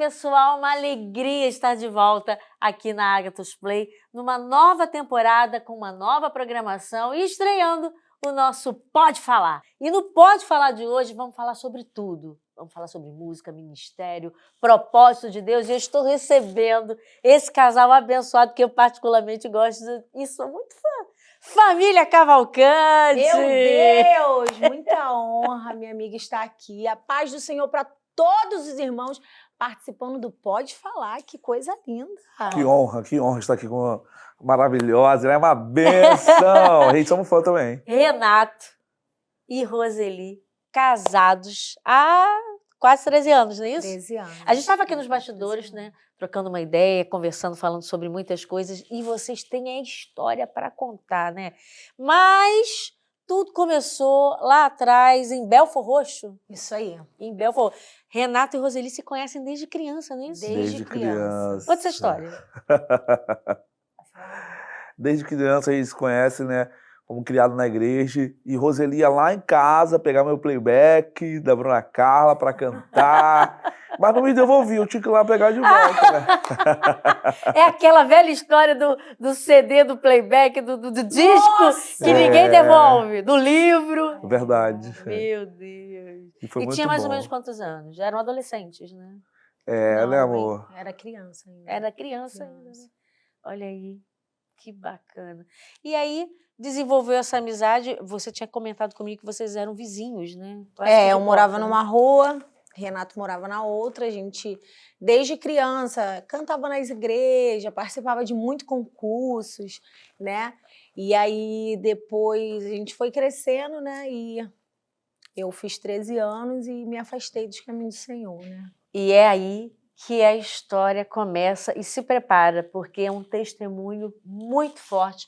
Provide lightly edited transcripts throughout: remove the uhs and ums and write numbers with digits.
pessoal, uma alegria estar de volta aqui na Agathos Play, numa nova temporada, com uma nova programação e estreando o nosso Pode Falar. E no Pode Falar de hoje vamos falar sobre tudo. Vamos falar sobre música, ministério, propósito de Deus. E eu estou recebendo esse casal abençoado que eu particularmente gosto e sou muito fã. Família Cavalcante! Meu Deus, muita honra, minha amiga, estar aqui. A paz do Senhor para todos os irmãos participando do Pode Falar. Que coisa linda! Que honra estar aqui com uma maravilhosa, é uma benção. A gente somos fã também. Renato e Roseli, casados há quase 13 anos, não é isso? 13 anos. A gente estava aqui nos bastidores, né? Trocando uma ideia, conversando, falando sobre muitas coisas, e vocês têm a história para contar, né? Mas tudo começou lá atrás, em Belford Roxo. Isso aí. Em Belford. Renato e Roseli se conhecem desde criança, não é isso? Desde criança. Conta essa história. Desde criança a gente se conhece, né? Fomos criados na igreja. E Roseli ia lá em casa pegar meu playback da Bruna Carla para cantar. Mas não me devolvia, eu tinha que ir lá pegar de volta, né? É aquela velha história do CD, do playback, do disco, Nossa! que ninguém devolve, do livro. Verdade. Meu Deus. E foi E muito tinha mais ou bom. menos quantos anos? Já eram adolescentes, né? É, Não, né, amor? Era criança ainda. Era criança ainda, né? Olha aí, que bacana. E aí, desenvolveu essa amizade, você tinha comentado comigo que vocês eram vizinhos, né? Eu morava numa rua, Renato morava na outra, a gente, desde criança, cantava nas igrejas, participava de muitos concursos, né? E aí, depois, a gente foi crescendo, né? E eu fiz 13 anos e me afastei dos caminhos do Senhor, né? E é aí que a história começa e se prepara, porque é um testemunho muito forte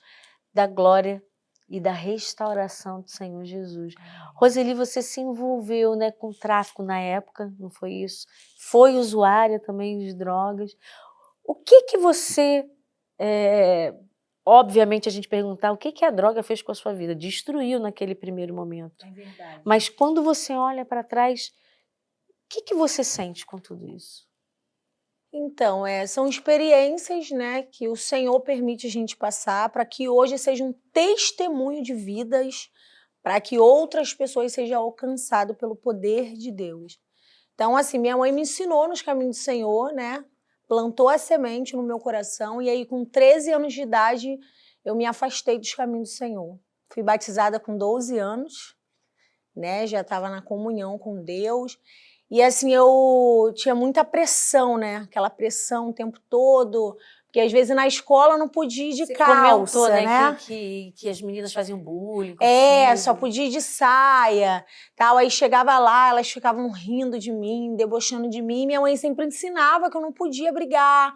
da glória e da restauração do Senhor Jesus. Roseli, você se envolveu, né, com tráfico na época, não foi isso? Foi usuária também de drogas. O que você... obviamente a gente perguntar o que a droga fez com a sua vida? Destruiu naquele primeiro momento. É verdade. Mas quando você olha para trás, o que você sente com tudo isso? Então, são experiências, né, que o Senhor permite a gente passar para que hoje seja um testemunho de vidas, para que outras pessoas sejam alcançadas pelo poder de Deus. Então, assim, minha mãe me ensinou nos caminhos do Senhor, né, plantou a semente no meu coração e aí com 13 anos de idade eu me afastei dos caminhos do Senhor. Fui batizada com 12 anos, né, já estava na comunhão com Deus. E assim, eu tinha muita pressão, né? Aquela pressão o tempo todo, porque às vezes na escola eu não podia ir de calça, comentou, né? Que as meninas faziam bullying. Só podia ir de saia, tal. Aí chegava lá, elas ficavam rindo de mim, debochando de mim. Minha mãe sempre ensinava que eu não podia brigar,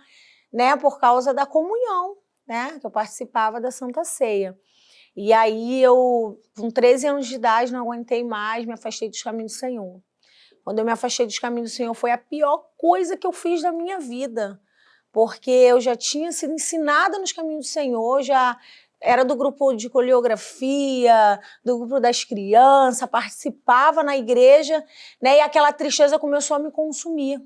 né? Por causa da comunhão, né? Que eu participava da Santa Ceia. E aí eu, com 13 anos de idade, não aguentei mais, me afastei dos caminhos do Senhor. Quando eu me afastei dos caminhos do Senhor, foi a pior coisa que eu fiz da minha vida. Porque eu já tinha sido ensinada nos caminhos do Senhor, já era do grupo de coreografia, do grupo das crianças, participava na igreja, né? E aquela tristeza começou a me consumir.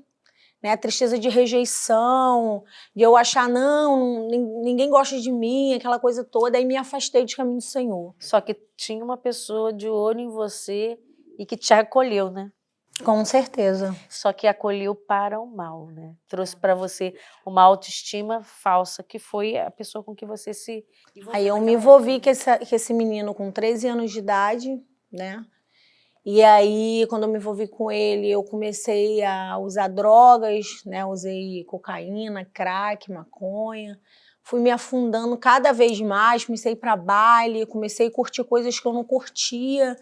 Né? A tristeza de rejeição, de eu achar, não, ninguém gosta de mim, aquela coisa toda. Aí me afastei dos caminhos do Senhor. Só que tinha uma pessoa de olho em você e que te acolheu, né? Com certeza. Só que acolheu para o mal, né? Trouxe para você uma autoestima falsa, que foi a pessoa com que você se... Aí eu me envolvi com esse menino com 13 anos de idade, né? E aí, quando eu me envolvi com ele, eu comecei a usar drogas, né? Usei cocaína, crack, maconha. Fui me afundando cada vez mais, comecei a ir para baile, comecei a curtir coisas que eu não curtia,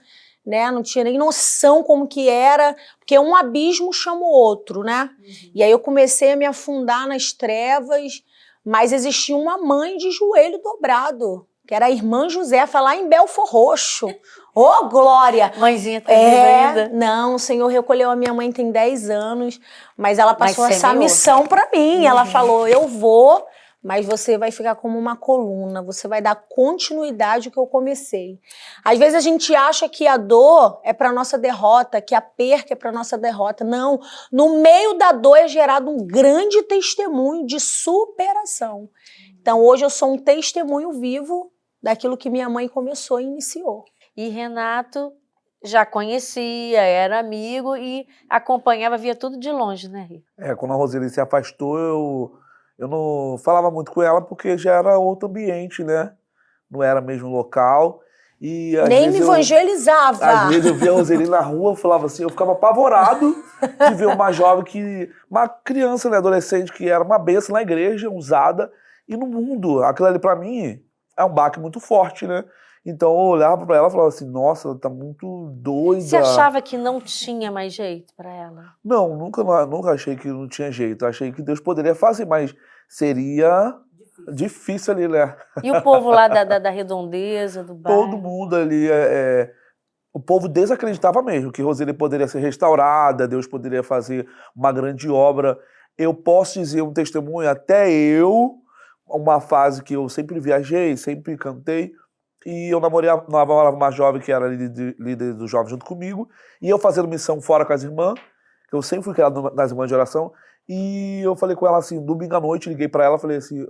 né? Não tinha nem noção como que era, porque um abismo chama o outro, né? E aí eu comecei a me afundar nas trevas, mas existia uma mãe de joelho dobrado, que era a irmã Josefa, lá em Belford Roxo. Ô, glória! Mãezinha tá viva ainda? Não, o Senhor recolheu a minha mãe tem 10 anos, mas ela passou essa semeou. missão para mim. Ela falou, eu vou mas você vai ficar como uma coluna, você vai dar continuidade ao que eu comecei. Às vezes a gente acha que a dor é para nossa derrota, que a perca é para nossa derrota. Não, no meio da dor é gerado um grande testemunho de superação. Então hoje eu sou um testemunho vivo daquilo que minha mãe começou e iniciou. E Renato já conhecia, era amigo e acompanhava, via tudo de longe, né, Rita? Quando a Roseli se afastou, eu não falava muito com ela porque já era outro ambiente, né? Não era mesmo local. E nem me evangelizava. Às vezes eu via a Roseli na rua, eu falava assim, eu ficava apavorado de ver uma jovem uma criança, né, adolescente, que era uma bênção na igreja, usada, e no mundo. Aquilo ali pra mim é um baque muito forte, né? Então eu olhava pra ela e falava assim, nossa, ela tá muito doida. Você achava que não tinha mais jeito pra ela? Não, nunca achei que não tinha jeito. Achei que Deus poderia fazer, mas seria difícil ali, né? E o povo lá da redondeza, do bairro? Todo mundo ali, o povo desacreditava mesmo que Roseli poderia ser restaurada, Deus poderia fazer uma grande obra. Eu posso dizer um testemunho, até eu, uma fase que eu sempre viajei, sempre cantei, e eu namorava uma jovem que era líder dos jovens junto comigo, e eu fazendo missão fora com as irmãs, que eu sempre fui criado nas irmãs de oração, e eu falei com ela assim, domingo à noite, liguei pra ela, falei assim,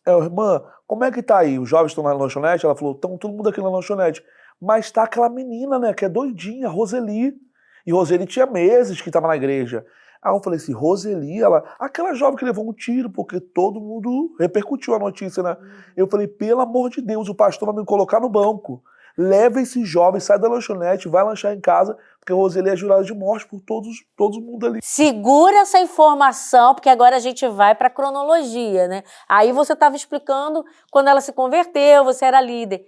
irmã, como é que tá aí? Os jovens estão na lanchonete? Ela falou, estão todo mundo aqui na lanchonete. Mas tá aquela menina, né, que é doidinha, Roseli. E Roseli tinha meses que estava na igreja. Aí eu falei assim, Roseli, aquela jovem que levou um tiro, porque todo mundo repercutiu a notícia, né? Eu falei, pelo amor de Deus, o pastor vai me colocar no banco. Leva esse jovem, sai da lanchonete, vai lanchar em casa, porque Roseli é jurada de morte por todo mundo ali. Segura essa informação, porque agora a gente vai para a cronologia, né? Aí você estava explicando quando ela se converteu, você era líder.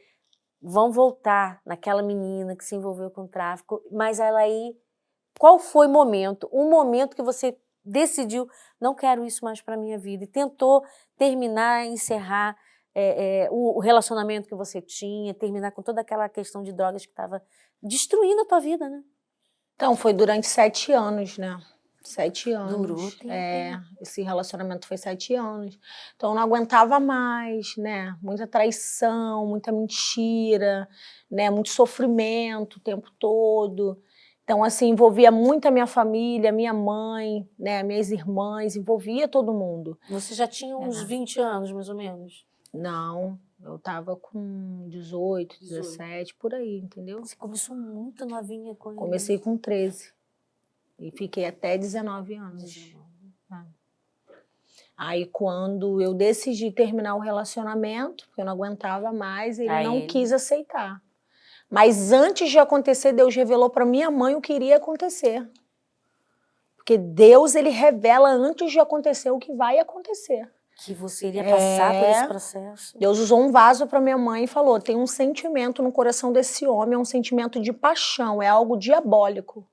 Vamos voltar naquela menina que se envolveu com o tráfico, mas ela aí, qual foi o momento? Um momento que você decidiu, não quero isso mais para minha vida, e tentou terminar, encerrar o relacionamento que você tinha, terminar com toda aquela questão de drogas que estava destruindo a tua vida, né? Então, foi durante 7 anos, né? 7 anos. Durou tempo. Esse relacionamento foi 7 anos. Então, eu não aguentava mais, né? Muita traição, muita mentira, né? Muito sofrimento o tempo todo. Então, assim, envolvia muito a minha família, minha mãe, né? Minhas irmãs, envolvia todo mundo. Você já tinha uns 20 anos, mais ou menos? Não, eu tava com 18, 17, por aí, entendeu? Você começou muito novinha com ele. Comecei com 13 e fiquei até 19 anos. Aí quando eu decidi terminar o relacionamento, porque eu não aguentava mais, ele não quis aceitar. Mas antes de acontecer, Deus revelou para minha mãe o que iria acontecer. Porque Deus, ele revela antes de acontecer o que vai acontecer. Que você iria passar por esse processo. Deus usou um vaso para minha mãe e falou, tem um sentimento no coração desse homem, é um sentimento de paixão, é algo diabólico,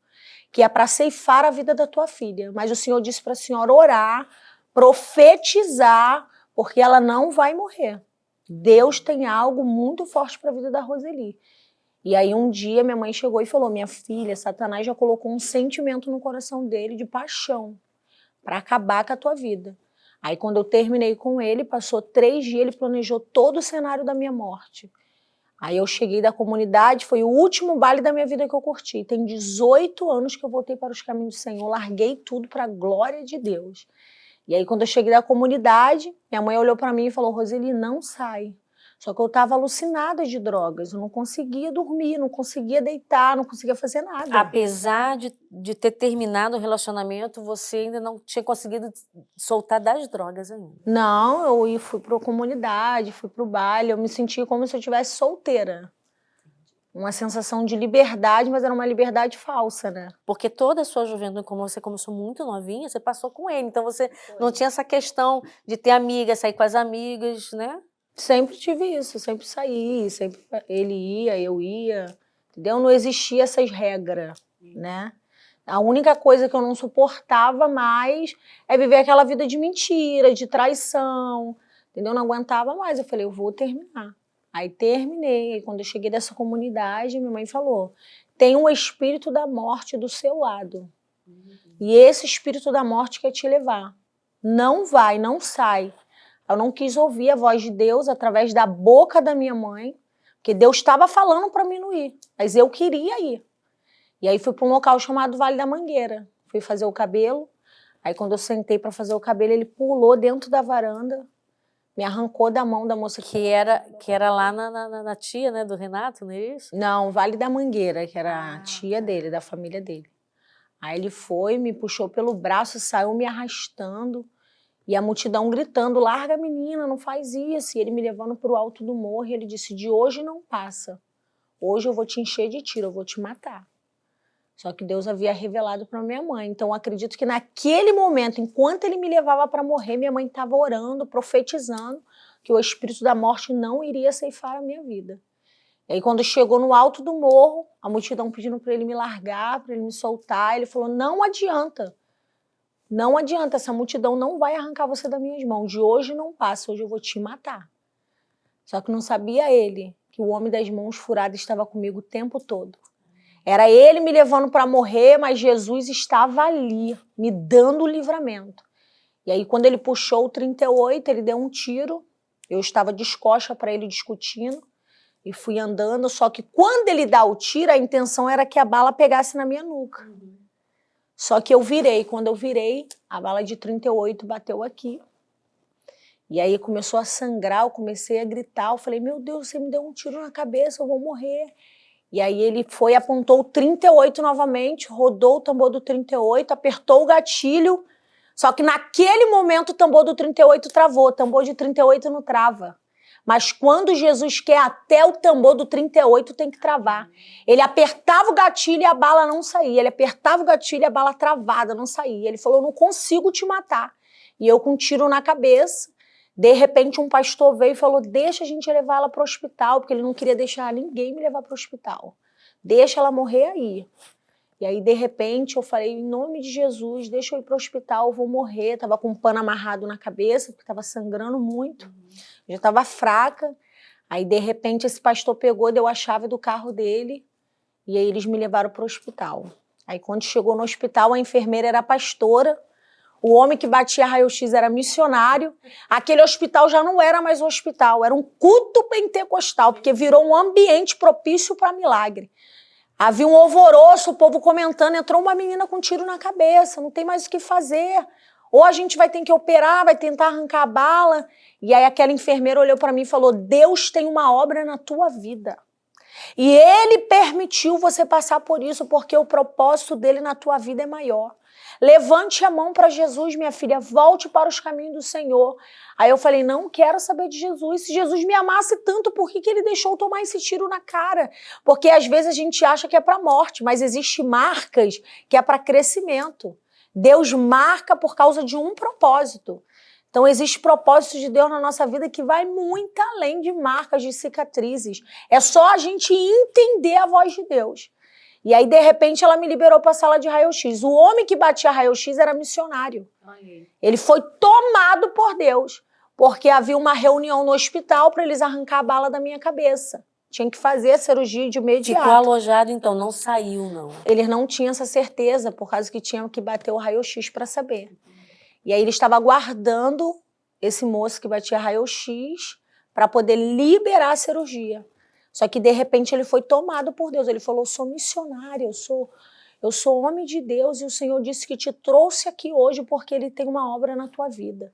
que é para ceifar a vida da tua filha. Mas o Senhor disse para a senhora orar, profetizar, porque ela não vai morrer. Deus tem algo muito forte para a vida da Roseli. E aí um dia minha mãe chegou e falou, minha filha, Satanás já colocou um sentimento no coração dele de paixão, para acabar com a tua vida. Aí quando eu terminei com ele, passou 3 dias, ele planejou todo o cenário da minha morte. Aí eu cheguei da comunidade, foi o último baile da minha vida que eu curti. Tem 18 anos que eu voltei para os caminhos do Senhor, larguei tudo para a glória de Deus. E aí quando eu cheguei da comunidade, minha mãe olhou para mim e falou, Roseli, não sai. Só que eu estava alucinada de drogas, eu não conseguia dormir, não conseguia deitar, não conseguia fazer nada. Apesar de ter terminado o relacionamento, você ainda não tinha conseguido soltar das drogas ainda? Não, eu fui para a comunidade, fui para o baile, eu me sentia como se eu estivesse solteira. Uma sensação de liberdade, mas era uma liberdade falsa, né? Porque toda a sua juventude, como você começou muito novinha, você passou com ele, então você não tinha essa questão de ter amiga, sair com as amigas, né? Sempre tive isso, sempre saí, sempre ele ia, eu ia, entendeu? Não existia essas regras, né? A única coisa que eu não suportava mais é viver aquela vida de mentira, de traição, entendeu? Eu não aguentava mais, eu falei, eu vou terminar. Aí terminei, aí quando eu cheguei dessa comunidade, minha mãe falou, tem um espírito da morte do seu lado, e esse espírito da morte quer te levar. não vai, não sai. Eu não quis ouvir a voz de Deus através da boca da minha mãe, porque Deus estava falando para mim não ir, mas eu queria ir. E aí fui para um local chamado Vale da Mangueira. Fui fazer o cabelo. Aí quando eu sentei para fazer o cabelo, ele pulou dentro da varanda, me arrancou da mão da moça Que era lá na tia, né, do Renato, não é isso? Não, Vale da Mangueira, que era a tia dele, da família dele. Aí ele foi, me puxou pelo braço, saiu me arrastando. E a multidão gritando, larga a menina, não faz isso. E ele me levando para o alto do morro e ele disse, de hoje não passa. Hoje eu vou te encher de tiro, eu vou te matar. Só que Deus havia revelado para minha mãe. Então eu acredito que naquele momento, enquanto ele me levava para morrer, minha mãe estava orando, profetizando que o espírito da morte não iria ceifar a minha vida. E aí quando chegou no alto do morro, a multidão pedindo para ele me largar, para ele me soltar, ele falou, não adianta. Não adianta, essa multidão não vai arrancar você das minhas mãos. De hoje não passa, hoje eu vou te matar. Só que não sabia ele que o homem das mãos furadas estava comigo o tempo todo. Era ele me levando para morrer, mas Jesus estava ali, me dando o livramento. E aí quando ele puxou o 38, ele deu um tiro. Eu estava descosta para ele discutindo e fui andando. Só que quando ele dá o tiro, a intenção era que a bala pegasse na minha nuca. Só que eu virei. Quando eu virei, a bala de 38 bateu aqui. E aí começou a sangrar, eu comecei a gritar. Eu falei, meu Deus, você me deu um tiro na cabeça, eu vou morrer. E aí ele foi, apontou o 38 novamente, rodou o tambor do 38, apertou o gatilho. Só que naquele momento o tambor do 38 travou. O tambor de 38 não trava. Mas quando Jesus quer, até o tambor do 38 tem que travar. Ele apertava o gatilho e a bala não saía. Ele apertava o gatilho e a bala travada, não saía. Ele falou, eu não consigo te matar. E eu com um tiro na cabeça. De repente um pastor veio e falou, deixa a gente levar ela para o hospital, porque ele não queria deixar ninguém me levar para o hospital. Deixa ela morrer aí. E aí, de repente, eu falei, em nome de Jesus, deixa eu ir para o hospital, eu vou morrer. Tava com um pano amarrado na cabeça, porque estava sangrando muito. Já estava fraca. Aí, de repente, esse pastor pegou, deu a chave do carro dele, e aí eles me levaram para o hospital. Aí, quando chegou no hospital, a enfermeira era pastora, o homem que batia raio-x era missionário. Aquele hospital já não era mais um hospital, era um culto pentecostal, porque virou um ambiente propício para milagre. Havia um alvoroço, o povo comentando, entrou uma menina com um tiro na cabeça, não tem mais o que fazer. Ou a gente vai ter que operar, vai tentar arrancar a bala. E aí aquela enfermeira olhou para mim e falou, Deus tem uma obra na tua vida. E Ele permitiu você passar por isso, porque o propósito dele na tua vida é maior. Levante a mão para Jesus, minha filha, volte para os caminhos do Senhor. Aí eu falei, não quero saber de Jesus. Se Jesus me amasse tanto, por que ele deixou eu tomar esse tiro na cara? Porque às vezes a gente acha que é para morte, mas existem marcas que é para crescimento. Deus marca por causa de um propósito. Então existe propósito de Deus na nossa vida que vai muito além de marcas, de cicatrizes. É só a gente entender a voz de Deus. E aí, de repente, ela me liberou para a sala de raio-x. O homem que batia raio-x era missionário. Ele foi tomado por Deus, porque havia uma reunião no hospital para eles arrancar a bala da minha cabeça. Tinha que fazer a cirurgia de imediato. Ficou alojado, então, não saiu, não. Eles não tinham essa certeza, por causa que tinham que bater o raio-x para saber. E aí ele estava aguardando esse moço que batia raio-x para poder liberar a cirurgia. Só que, de repente, ele foi tomado por Deus. Ele falou, eu sou missionário, eu sou homem de Deus e o Senhor disse que te trouxe aqui hoje porque Ele tem uma obra na tua vida.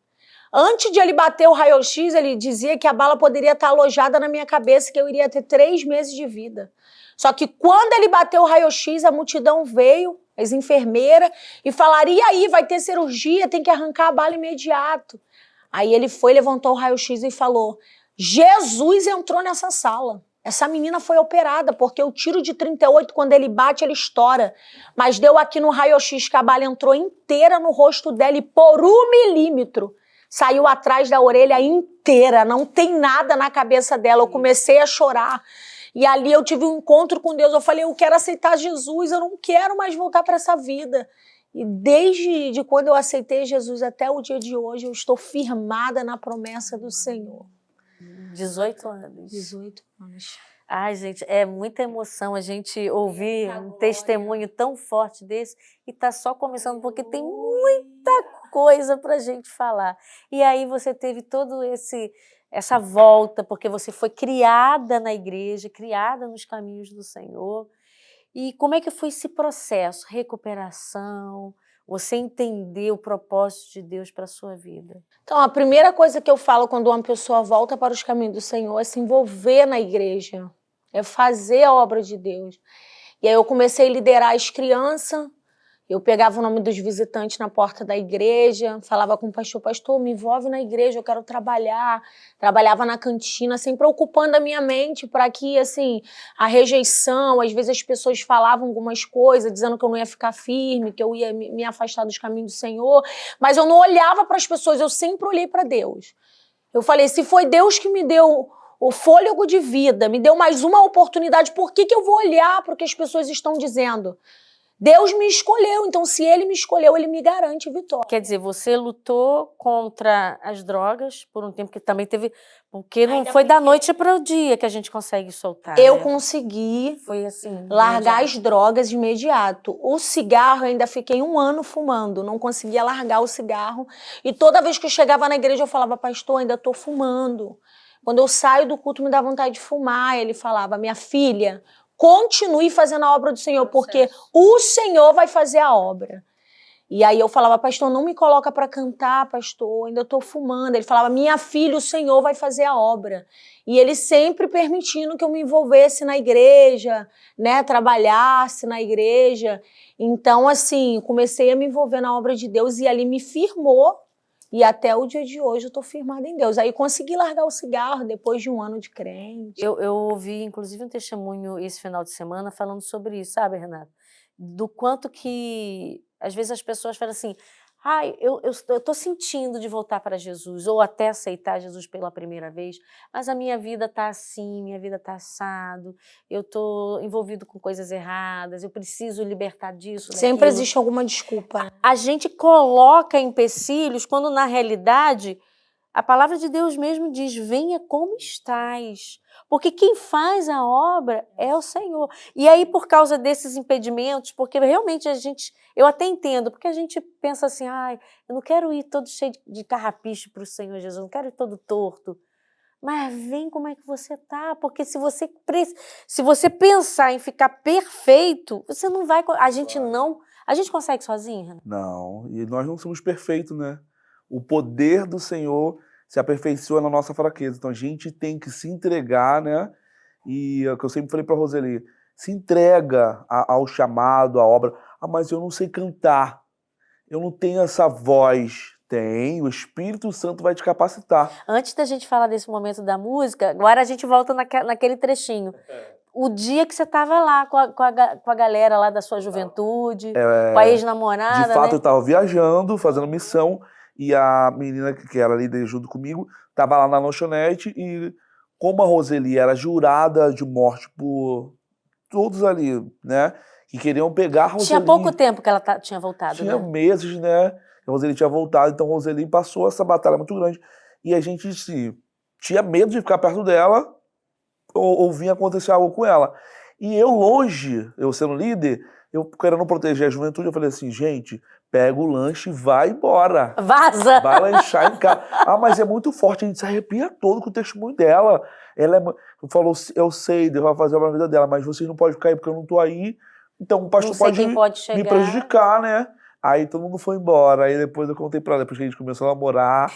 Antes de ele bater o raio-x, ele dizia que a bala poderia estar alojada na minha cabeça, que eu iria ter 3 meses de vida. Só que quando ele bateu o raio-x, a multidão veio, as enfermeiras, e falaram, e aí, vai ter cirurgia, tem que arrancar a bala imediato. Aí ele foi, levantou o raio-x e falou, Jesus entrou nessa sala. Essa menina foi operada, porque o tiro de 38, quando ele bate, ele estoura. Mas deu aqui no raio-x que a bala entrou inteira no rosto dela e por 1 milímetro saiu atrás da orelha inteira. Não tem nada na cabeça dela. Eu comecei a chorar. E ali eu tive um encontro com Deus. Eu falei, eu quero aceitar Jesus, eu não quero mais voltar para essa vida. E desde quando eu aceitei Jesus até o dia de hoje, eu estou firmada na promessa do Senhor. 18 anos. 18 anos. Ai, gente, é muita emoção a gente ouvir um testemunho tão forte desse e tá só começando, porque tem muita coisa para a gente falar. E aí você teve todo essa volta, porque você foi criada na igreja, criada nos caminhos do Senhor. E como é que foi esse processo? Recuperação, você entender o propósito de Deus para a sua vida? Então, a primeira coisa que eu falo quando uma pessoa volta para os caminhos do Senhor é se envolver na igreja, é fazer a obra de Deus. E aí eu comecei a liderar as crianças, eu pegava o nome dos visitantes na porta da igreja, falava com o pastor, pastor, me envolve na igreja, eu quero trabalhar. Trabalhava na cantina, sempre ocupando a minha mente para que, assim, a rejeição, às vezes as pessoas falavam algumas coisas, dizendo que eu não ia ficar firme, que eu ia me afastar dos caminhos do Senhor, mas eu não olhava para as pessoas, eu sempre olhei para Deus. Eu falei, se foi Deus que me deu o fôlego de vida, me deu mais uma oportunidade, por que eu vou olhar para o que as pessoas estão dizendo? Deus me escolheu, então se Ele me escolheu, Ele me garante vitória. Quer dizer, você lutou contra as drogas por um tempo que também teve... Porque não foi da noite para o dia que a gente consegue soltar. Eu né? consegui Foi assim, largar imediato. as drogas de imediato. O cigarro, eu ainda fiquei 1 ano fumando, não conseguia largar o cigarro. E toda vez que eu chegava na igreja, eu falava, pastor, ainda estou fumando. Quando eu saio do culto, me dá vontade de fumar. Ele falava, minha filha, continue fazendo a obra do Senhor, porque o Senhor vai fazer a obra. E aí eu falava, pastor, não me coloca para cantar, pastor, ainda estou fumando. Ele falava, minha filha, o Senhor vai fazer a obra. E ele sempre permitindo que eu me envolvesse na igreja, né, trabalhasse na igreja. Então, assim, comecei a me envolver na obra de Deus e ali me firmou. E até o dia de hoje eu estou firmada em Deus. Aí consegui largar o cigarro depois de 1 ano de crente. Eu ouvi, inclusive, um testemunho esse final de semana falando sobre isso, sabe, Renata? Do quanto que, às vezes, as pessoas falam assim, ai, eu estou sentindo de voltar para Jesus, ou até aceitar Jesus pela primeira vez, mas a minha vida está assim, minha vida está assado, eu estou envolvido com coisas erradas, eu preciso libertar disso, Sempre daquilo. existe alguma desculpa. A gente coloca empecilhos quando, na realidade, a palavra de Deus mesmo diz, venha como estás. Porque quem faz a obra é o Senhor. E aí, por causa desses impedimentos, porque realmente eu até entendo, porque a gente pensa assim, ai, eu não quero ir todo cheio de carrapicho para o Senhor Jesus, eu não quero ir todo torto. Mas vem como é que você tá, porque se você pensar em ficar perfeito, você não vai... A gente consegue sozinho, Renan? Não, e nós não somos perfeitos, né? O poder do Senhor se aperfeiçoa na nossa fraqueza. Então a gente tem que se entregar, né? E é o que eu sempre falei para Roseli, se entrega ao chamado, à obra. Ah, mas eu não sei cantar, eu não tenho essa voz. Tem, o Espírito Santo vai te capacitar. Antes da gente falar desse momento da música, agora a gente volta naquele trechinho. O dia que você estava lá com a galera lá da sua juventude, com a ex-namorada, De fato, né? eu estava viajando, fazendo missão, e a menina que era líder junto comigo estava lá na lanchonete, e como a Roseli era jurada de morte por todos ali, né, que queriam pegar a Roseli. Tinha pouco tempo que ela tinha voltado, Tinha né? meses, né, a Roseli tinha voltado, então a Roseli passou essa batalha muito grande, e a gente tinha medo de ficar perto dela, ou vinha acontecer algo com ela. E eu longe, eu sendo líder, eu querendo proteger a juventude, eu falei assim, gente, pega o lanche e vai embora. Vaza! Vai lanchar em casa. Ah, mas é muito forte, a gente se arrepia todo com o testemunho dela. Ela falou, eu sei, Deus vai fazer a vida dela, mas vocês não podem ficar aí porque eu não tô aí. Então o pastor pode me prejudicar, né? Aí todo mundo foi embora. Aí depois eu contei pra ela, depois que a gente começou a namorar.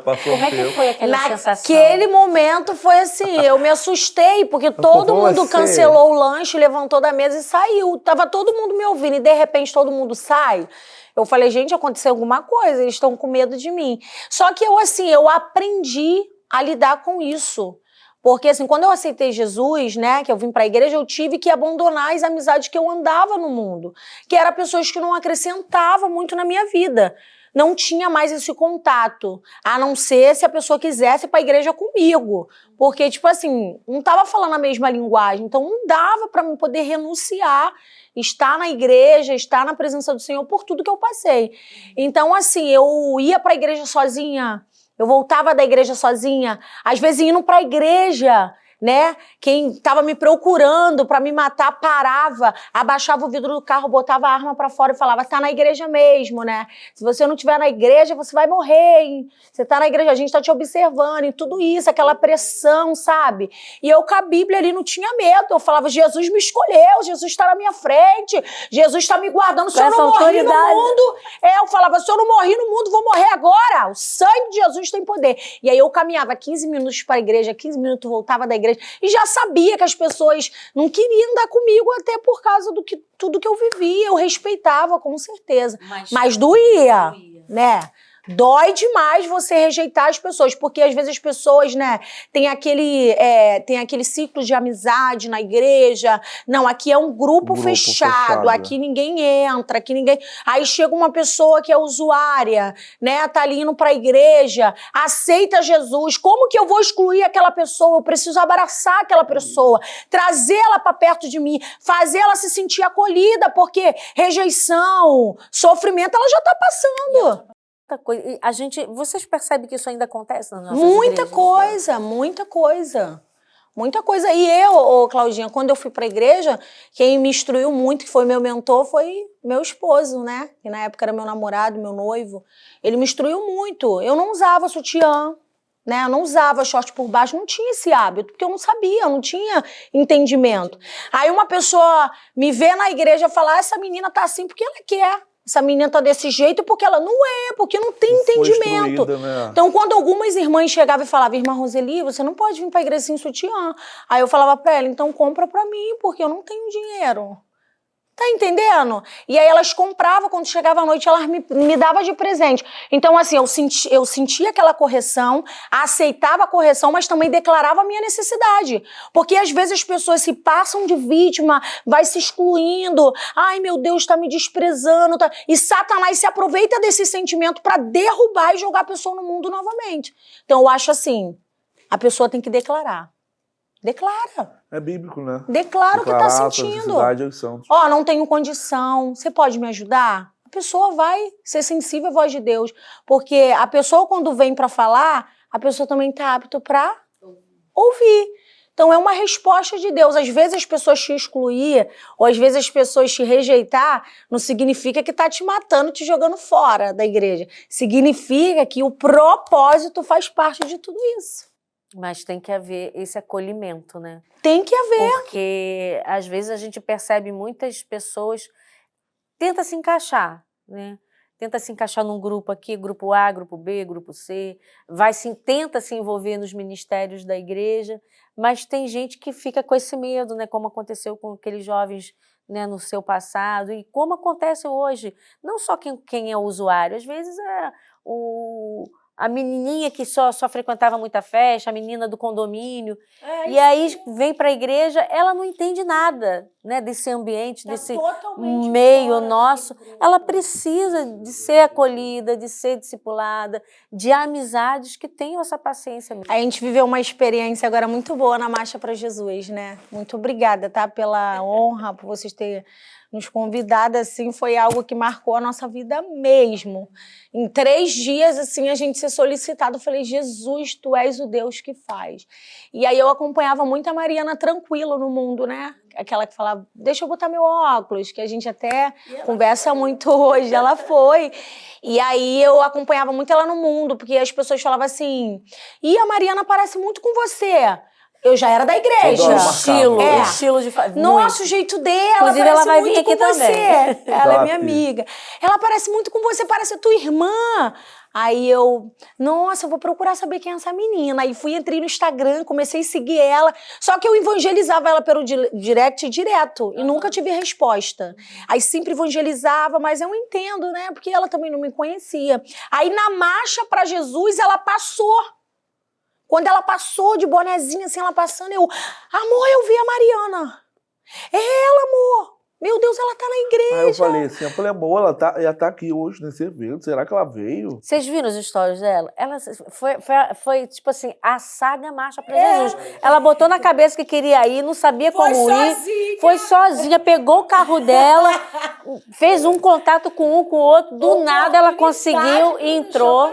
Passou Como é que foi aquela sensação? Naquele momento foi assim, eu me assustei, porque todo mundo cancelou o lanche, levantou da mesa e saiu. Tava todo mundo me ouvindo e de repente todo mundo sai. Eu falei, gente, aconteceu alguma coisa, eles estão com medo de mim. Só que eu aprendi a lidar com isso. Porque, assim, quando eu aceitei Jesus, né, que eu vim para a igreja, eu tive que abandonar as amizades que eu andava no mundo, que eram pessoas que não acrescentavam muito na minha vida. Não tinha mais esse contato, a não ser se a pessoa quisesse ir para a igreja comigo. Porque, tipo assim, não estava falando a mesma linguagem, então não dava para mim poder renunciar, estar na igreja, estar na presença do Senhor por tudo que eu passei. Então, assim, eu ia para a igreja sozinha, eu voltava da igreja sozinha, às vezes indo para a igreja, né? Quem estava me procurando para me matar parava, abaixava o vidro do carro, botava a arma para fora e falava: tá na igreja mesmo, né? Se você não estiver na igreja, você vai morrer, hein? Você tá na igreja, a gente tá te observando, e tudo isso, aquela pressão, sabe? E eu com a Bíblia ali não tinha medo, eu falava: Jesus me escolheu, Jesus está na minha frente, Jesus está me guardando, se eu não morri no mundo, eu falava: se eu não morri no mundo, vou morrer agora, o sangue de Jesus tem poder. E aí eu caminhava 15 minutos para a igreja, 15 minutos voltava da igreja, e já sabia que as pessoas não queriam andar comigo, até por causa do que tudo que eu vivia, eu respeitava, com certeza. Mas doía, né? Dói demais você rejeitar as pessoas, porque às vezes as pessoas, né, tem aquele ciclo de amizade na igreja. Não, aqui é um grupo fechado, aqui ninguém entra, aqui ninguém... Aí chega uma pessoa que é usuária, né, tá ali indo pra igreja, aceita Jesus. Como que eu vou excluir aquela pessoa? Eu preciso abraçar aquela pessoa, trazê-la pra perto de mim, fazer ela se sentir acolhida, porque rejeição, sofrimento, ela já tá passando. Coisa. Vocês percebem que isso ainda acontece nas nossas muita igrejas? Muita coisa. E eu, Claudinha, quando eu fui para a igreja, quem me instruiu muito, que foi meu mentor, foi meu esposo, né? Que na época era meu namorado, meu noivo. Ele me instruiu muito. Eu não usava sutiã, né? Eu não usava short por baixo, não tinha esse hábito, porque eu não sabia, eu não tinha entendimento. Aí uma pessoa me vê na igreja e fala: essa menina tá assim porque ela quer. Essa menina tá desse jeito porque ela não é, porque não tem entendimento. Né? Então, quando algumas irmãs chegavam e falavam: irmã Roseli, você não pode vir pra igreja sem sutiã. Aí eu falava pra ela: então compra pra mim, porque eu não tenho dinheiro. Tá entendendo? E aí elas compravam, quando chegava à noite, elas me davam de presente. Então, assim, eu sentia aquela correção, aceitava a correção, mas também declarava a minha necessidade. Porque às vezes as pessoas se passam de vítima, vai se excluindo. Ai, meu Deus, tá me desprezando. Tá... E Satanás se aproveita desse sentimento para derrubar e jogar a pessoa no mundo novamente. Então, eu acho assim, a pessoa tem que declarar. Declara. É bíblico, né? Declara o que tá sentindo. Ó, não tenho condição, você pode me ajudar? A pessoa vai ser sensível à voz de Deus, porque a pessoa, quando vem para falar, a pessoa também tá apta para ouvir. Então é uma resposta de Deus. Às vezes as pessoas te excluir, ou às vezes as pessoas te rejeitar, não significa que tá te matando, te jogando fora da igreja. Significa que o propósito faz parte de tudo isso. Mas tem que haver esse acolhimento, né? Tem que haver. Porque, às vezes, a gente percebe muitas pessoas tenta se encaixar, né? Tenta se encaixar num grupo aqui, grupo A, grupo B, grupo C, tenta se envolver nos ministérios da igreja, mas tem gente que fica com esse medo, né? Como aconteceu com aqueles jovens, né, no seu passado, e como acontece hoje. Não só quem é usuário, às vezes é a menininha que só frequentava muita festa, a menina do condomínio, e aí vem para a igreja, ela não entende nada, né, desse ambiente, desse meio nosso. Ela precisa de ser acolhida, de ser discipulada, de amizades que tenham essa paciência mesmo. A gente viveu uma experiência agora muito boa na Marcha para Jesus, né? Muito obrigada, tá? Pela honra, por vocês terem nos convidado, assim, foi algo que marcou a nossa vida mesmo. Em 3 dias, assim, a gente ser solicitado, eu falei: Jesus, tu és o Deus que faz. E aí eu acompanhava muito a Mariana Tranquilo no mundo, né? Aquela que falava: deixa eu botar meu óculos, que a gente até conversa muito hoje. Ela foi. E aí eu acompanhava muito ela no mundo, porque as pessoas falavam assim: e a Mariana parece muito com você. Eu já era da igreja. Estilo de... Nossa, o jeito dela. Inclusive, ela vai vir aqui também. Ela é minha amiga. Ela parece muito com você, parece a tua irmã. Aí eu, nossa, eu vou procurar saber quem é essa menina. Aí entrei no Instagram, comecei a seguir ela. Só que eu evangelizava ela pelo direct direto e nunca tive resposta. Aí sempre evangelizava, mas eu entendo, né? Porque ela também não me conhecia. Aí na Marcha para Jesus, ela passou. Quando ela passou de bonezinha, assim, ela passando, amor, eu vi a Mariana. É ela, amor. Meu Deus, ela tá na igreja. Aí eu falei assim, amor, ela tá aqui hoje nesse evento, será que ela veio? Vocês viram os stories dela? Ela foi tipo assim, a saga Marcha para Jesus. Ela botou na cabeça que queria ir, não sabia como ir. Foi sozinha, pegou o carro dela, fez um contato com o outro, do nada ela conseguiu e entrou.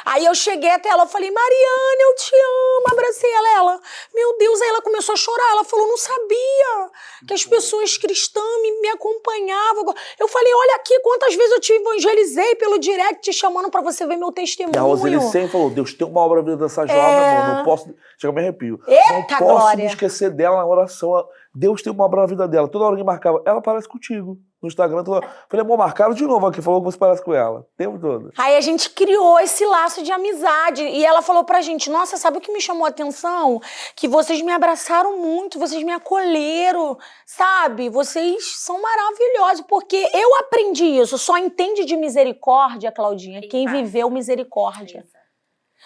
Aí eu cheguei até ela, eu falei, Mariana, eu te amo, abracei ela, meu Deus, aí ela começou a chorar, ela falou, não sabia que as pessoas cristãs me acompanhavam. Eu falei, olha aqui quantas vezes eu te evangelizei pelo direct te chamando pra você ver meu testemunho. E a Roseli sempre falou, Deus tem uma obra na vida dessa jovem, amor, não posso... Chega, eu me arrepio. Eita, não posso glória. me esquecer dela na oração. Deus tem uma obra na vida dela. Toda hora que marcava, ela parece contigo. No Instagram, toda hora. Falei, amor, marcaram de novo aqui, falou que você parece com ela. O tempo todo. Aí a gente criou esse laço de amizade. E ela falou pra gente, nossa, sabe o que me chamou a atenção? Que vocês me abraçaram muito, vocês me acolheram, sabe? Vocês são maravilhosos, porque eu aprendi isso. Só entende de misericórdia, Claudinha, quem viveu misericórdia.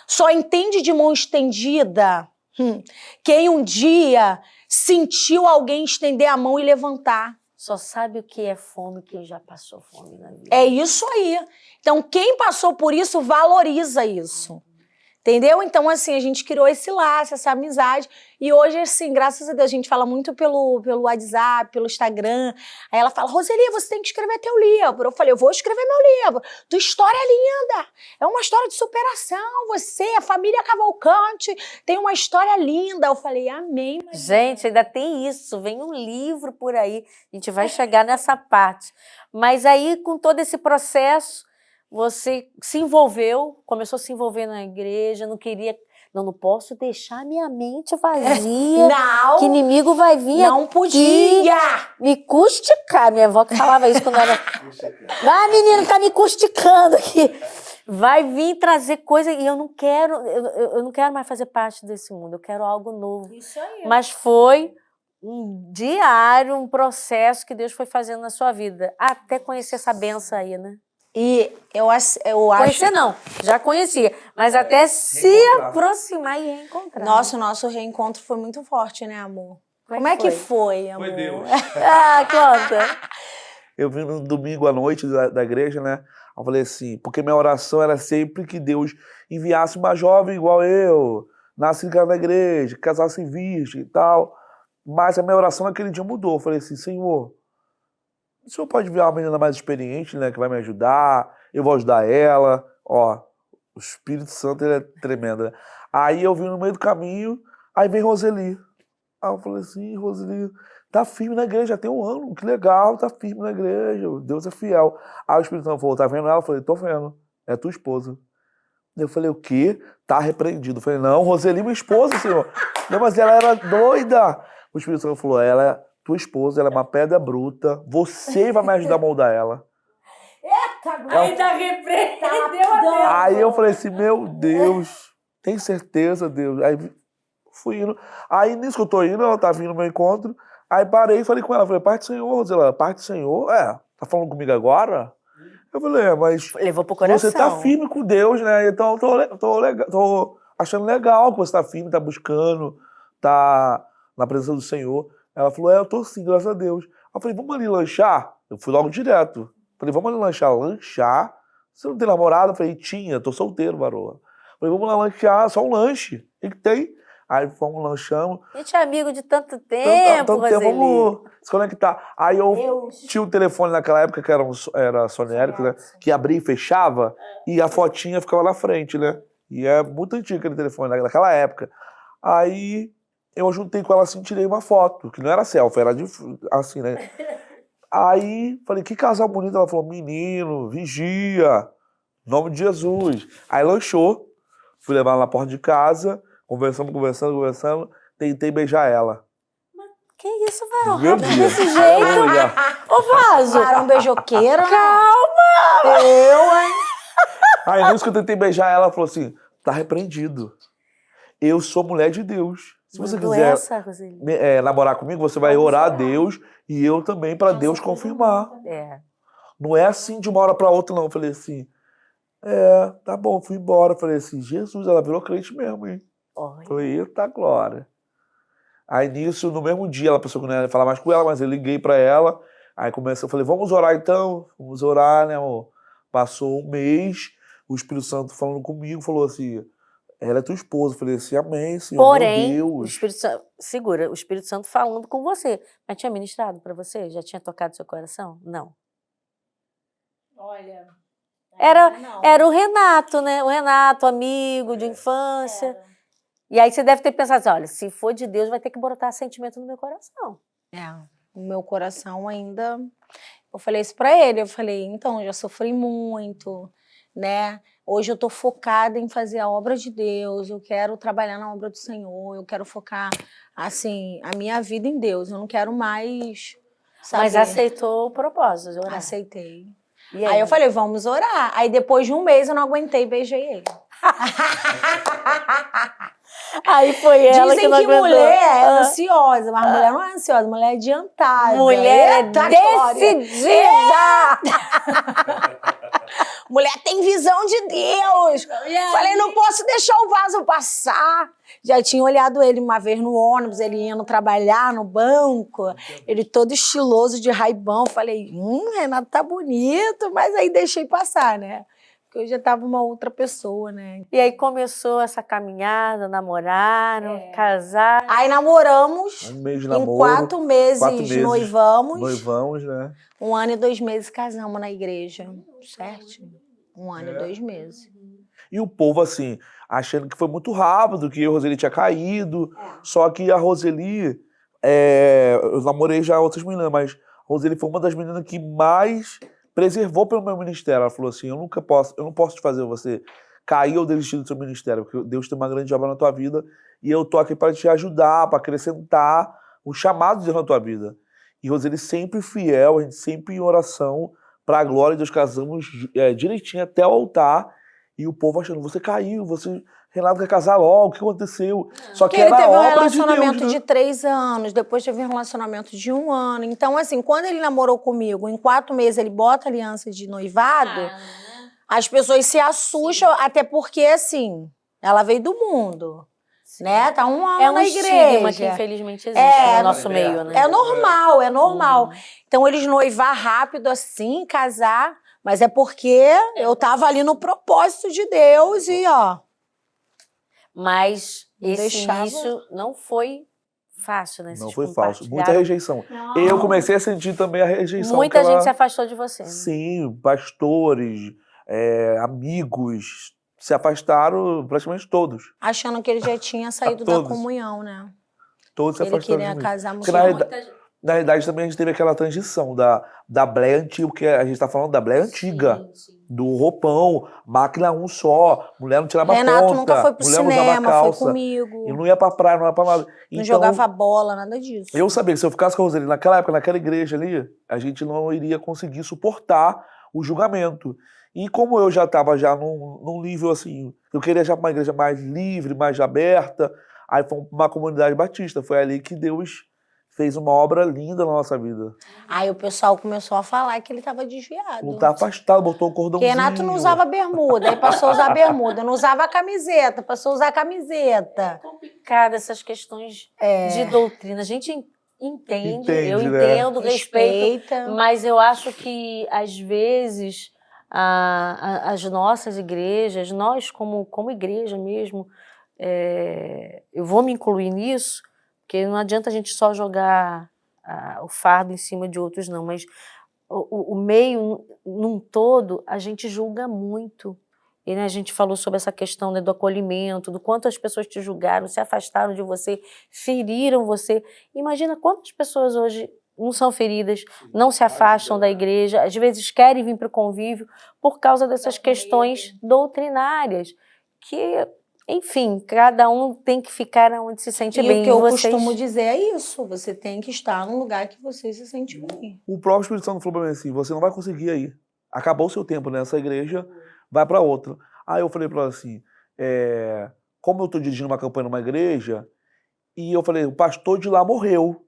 Só entende de mão estendida quem um dia sentiu alguém estender a mão e levantar. Só sabe o que é fome quem já passou fome na vida. É isso aí. Então, quem passou por isso, valoriza isso. Entendeu? Então, assim, a gente criou esse laço, essa amizade. E hoje, assim, graças a Deus, a gente fala muito pelo WhatsApp, pelo Instagram. Aí ela fala, Roseli, você tem que escrever teu livro. Eu falei, eu vou escrever meu livro. Tua história é linda. É uma história de superação. Você, a família Cavalcante, tem uma história linda. Eu falei, amém. Maria. Gente, ainda tem isso. Vem um livro por aí. A gente vai chegar nessa parte. Mas aí, com todo esse processo, você se envolveu, começou a se envolver na igreja, não queria... Não posso deixar minha mente vazia. Não. Que inimigo vai vir Não aqui podia. me custicar. Minha avó que falava isso quando era... Vai, menino, tá me custicando aqui. Vai vir trazer coisa e eu não quero... Eu não quero mais fazer parte desse mundo. Eu quero algo novo. Isso aí. Mas foi um diário, um processo que Deus foi fazendo na sua vida. Até conhecer essa benção aí, né? E eu acho... Conhecer não, já conhecia, mas até se aproximar e reencontrar. Nossa, o nosso reencontro foi muito forte, né, amor? Como é que foi, amor? Foi Deus. Ah, conta. Eu vim no domingo à noite da igreja, né? Eu falei assim, porque minha oração era sempre que Deus enviasse uma jovem igual eu, nascida na igreja, casasse virgem e tal. Mas a minha oração naquele dia mudou. Eu falei assim, Senhor, o Senhor pode enviar uma menina mais experiente, né? Que vai me ajudar, eu vou ajudar ela. Ó, o Espírito Santo, ele é tremendo, né? Aí eu vim no meio do caminho, aí vem Roseli. Aí eu falei assim, Roseli, tá firme na igreja, já tem um ano, que legal, tá firme na igreja, Deus é fiel. Aí o Espírito Santo falou, tá vendo ela? Eu falei, tô vendo, é tua esposa. Eu falei, o quê? Tá repreendido. Eu falei, não, Roseli, minha esposa, Senhor. Não, mas ela era doida. O Espírito Santo falou, ela é tua esposa, ela é uma pedra bruta, você vai me ajudar a moldar ela. Ainda repreendeu a Deus. Aí eu falei assim, meu Deus, tem certeza, Deus? Aí fui indo. Aí nisso que eu tô indo, ela tá vindo no meu encontro, aí parei e falei com ela, falei, parte do Senhor, Roseli, parte do Senhor? É, tá falando comigo agora? Eu falei, mas Levou pro coração. você tá firme com Deus, né? Então tô achando legal que você tá firme, tá buscando, tá na presença do Senhor. Ela falou, eu tô sim, graças a Deus. Eu falei, vamos ali lanchar? Eu fui logo direto. Falei, vamos ali lanchar. Lanchar? Você não tem namorada? Eu falei, tinha, tô solteiro, varoa. Falei, vamos lá lanchar, só um lanche. O que tem? Aí fomos, lanchamos. A gente é amigo de tanto tempo, Roseli. Vamos se conectar. Aí eu tinha um telefone naquela época que era Sony Ericsson, né? Que abria e fechava e a fotinha ficava na frente, né? E é muito antigo aquele telefone naquela época. Aí eu juntei com ela assim, tirei uma foto, que não era selfie, era assim, né? Aí falei, que casal bonito. Ela falou, menino, vigia, em nome de Jesus. Aí lanchou, fui levar ela na porta de casa, conversando, tentei beijar ela. Que isso, varão? Meu Rápido Deus. desse jeito? Ô, Vaso! Varão beijoqueiro. Calma! Hein? Aí nisso que eu tentei beijar ela, ela falou assim, tá repreendido. Eu sou mulher de Deus. Se você Mandou quiser essa, Roseli. namorar comigo, você vai orar a Deus e eu também para Deus confirmar. É. Não é assim de uma hora para outra, não. Eu falei assim, tá bom, fui embora. Eu falei assim, Jesus, ela virou crente mesmo, hein? Olha. Falei, eita glória. Aí nisso, no mesmo dia, ela pensou que não ia falar mais com ela, mas eu liguei para ela. Aí eu falei, vamos orar então? Vamos orar, né, amor? Passou um mês, o Espírito Santo falando comigo, falou assim, ela é tua esposa. Eu falei assim, amém, Senhor, Porém, meu o Deus. Espírito Santo, segura, o Espírito Santo falando com você. Mas tinha ministrado para você? Já tinha tocado seu coração? Não. Olha... Era o Renato, né? O Renato, amigo de infância. E aí você deve ter pensado assim, olha, se for de Deus, vai ter que botar sentimento no meu coração. O meu coração ainda... Eu falei isso pra ele, eu falei, então, eu já sofri muito, né? Hoje eu tô focada em fazer a obra de Deus, eu quero trabalhar na obra do Senhor, eu quero focar, assim, a minha vida em Deus, eu não quero mais saber. Mas aceitou o propósito de orar. Aceitei. E Aí eu falei, vamos orar. Aí depois de um mês eu não aguentei e beijei ele. Aí foi ela Dizem que não aguentou. mulher é ansiosa, mas mulher não é ansiosa, mulher é adiantada. Mulher Eita, é decidida! Mulher tem visão de Deus. Falei, não posso deixar o vaso passar. Já tinha olhado ele uma vez no ônibus, ele indo trabalhar no banco, ele todo estiloso de raibão. Falei, Renato tá bonito, mas aí deixei passar, né? Porque eu já tava uma outra pessoa, né? E aí começou essa caminhada, namoraram, casaram. Aí namoramos, Um mês de em namoro. 4 meses, noivamos. Noivamos, né? 1 ano e 2 meses casamos na igreja, certinho. 1 ano e 2 meses. E o povo, assim, achando que foi muito rápido, que a Roseli tinha caído. Só que a Roseli, eu namorei já outras meninas, mas a Roseli foi uma das meninas que mais preservou pelo meu ministério. Ela falou assim, eu não posso te fazer você cair ou desistir do seu ministério, porque Deus tem uma grande obra na tua vida e eu tô aqui para te ajudar, para acrescentar o chamado de Deus na tua vida. E Roseli sempre fiel, a gente sempre em oração, para a glória de Deus, casamos direitinho até o altar, e o povo achando, você caiu, Renato quer casar logo, o que aconteceu? Só que Porque ele era teve um obra relacionamento de Deus, né? de 3 anos, depois teve um relacionamento de 1 ano. Então, assim, quando ele namorou comigo, em 4 meses ele bota aliança de noivado, as pessoas se assustam, até porque, assim, ela veio do mundo, né? Tá 1 ano na igreja. É um estigma que infelizmente existe no nosso meio, né? É normal, é normal. Então, eles noivar rápido assim, casar, mas é porque eu tava ali no propósito de Deus e, ó... Mas esse deixava- início não foi fácil, né? Não Vocês foi fácil. compartilharam. Muita rejeição. Eu comecei a sentir também a rejeição. Muita que ela- gente se afastou de você. Né? Sim, pastores, amigos, se afastaram praticamente todos. Achando que ele já tinha saído da Todos. comunhão, né? Todos se Ele afastaram queria de mim. casar muito. Porque na realidade também a gente teve aquela transição da Bleia antiga, porque a gente tá falando da Bleia antiga. Do roupão, máquina um só, mulher não tirava Renato ponta, nunca foi pro mulher não usava cinema, calça, foi comigo. e não ia pra praia, não ia pra nada. Não Então, jogava bola, nada disso. eu sabia que se eu ficasse com a Roseli naquela época, naquela igreja ali, a gente não iria conseguir suportar o julgamento. E como eu já estava já num nível assim, eu queria já uma igreja mais livre, mais aberta, aí foi uma comunidade batista, foi ali que Deus fez uma obra linda na nossa vida. Aí o pessoal começou a falar que ele estava desviado. Não tá afastado, botou um Porque cordãozinho. Renato não usava bermuda, aí passou a usar bermuda. Não usava camiseta, passou a usar camiseta. Complicado essas questões de doutrina. A gente entende, eu né? entendo, respeito, Respeita. mas eu acho que, às vezes, as nossas igrejas, nós como igreja mesmo, eu vou me incluir nisso, porque não adianta a gente só jogar o fardo em cima de outros, não, mas o meio, num todo, a gente julga muito. E, né, a gente falou sobre essa questão, né, do acolhimento, do quanto as pessoas te julgaram, se afastaram de você, feriram você. Imagina quantas pessoas hoje não são feridas, não se afastam da igreja, às vezes querem vir para o convívio por causa dessas questões doutrinárias, que, enfim, cada um tem que ficar onde se sente bem. E o que eu vocês... costumo dizer é isso, você tem que estar num lugar que você se sente bem. O próprio Espírito Santo falou pra mim assim, você não vai conseguir aí. Acabou o seu tempo nessa igreja, vai para outra. Aí eu falei para ela assim, como eu estou dirigindo uma campanha numa igreja, e eu falei, o pastor de lá morreu,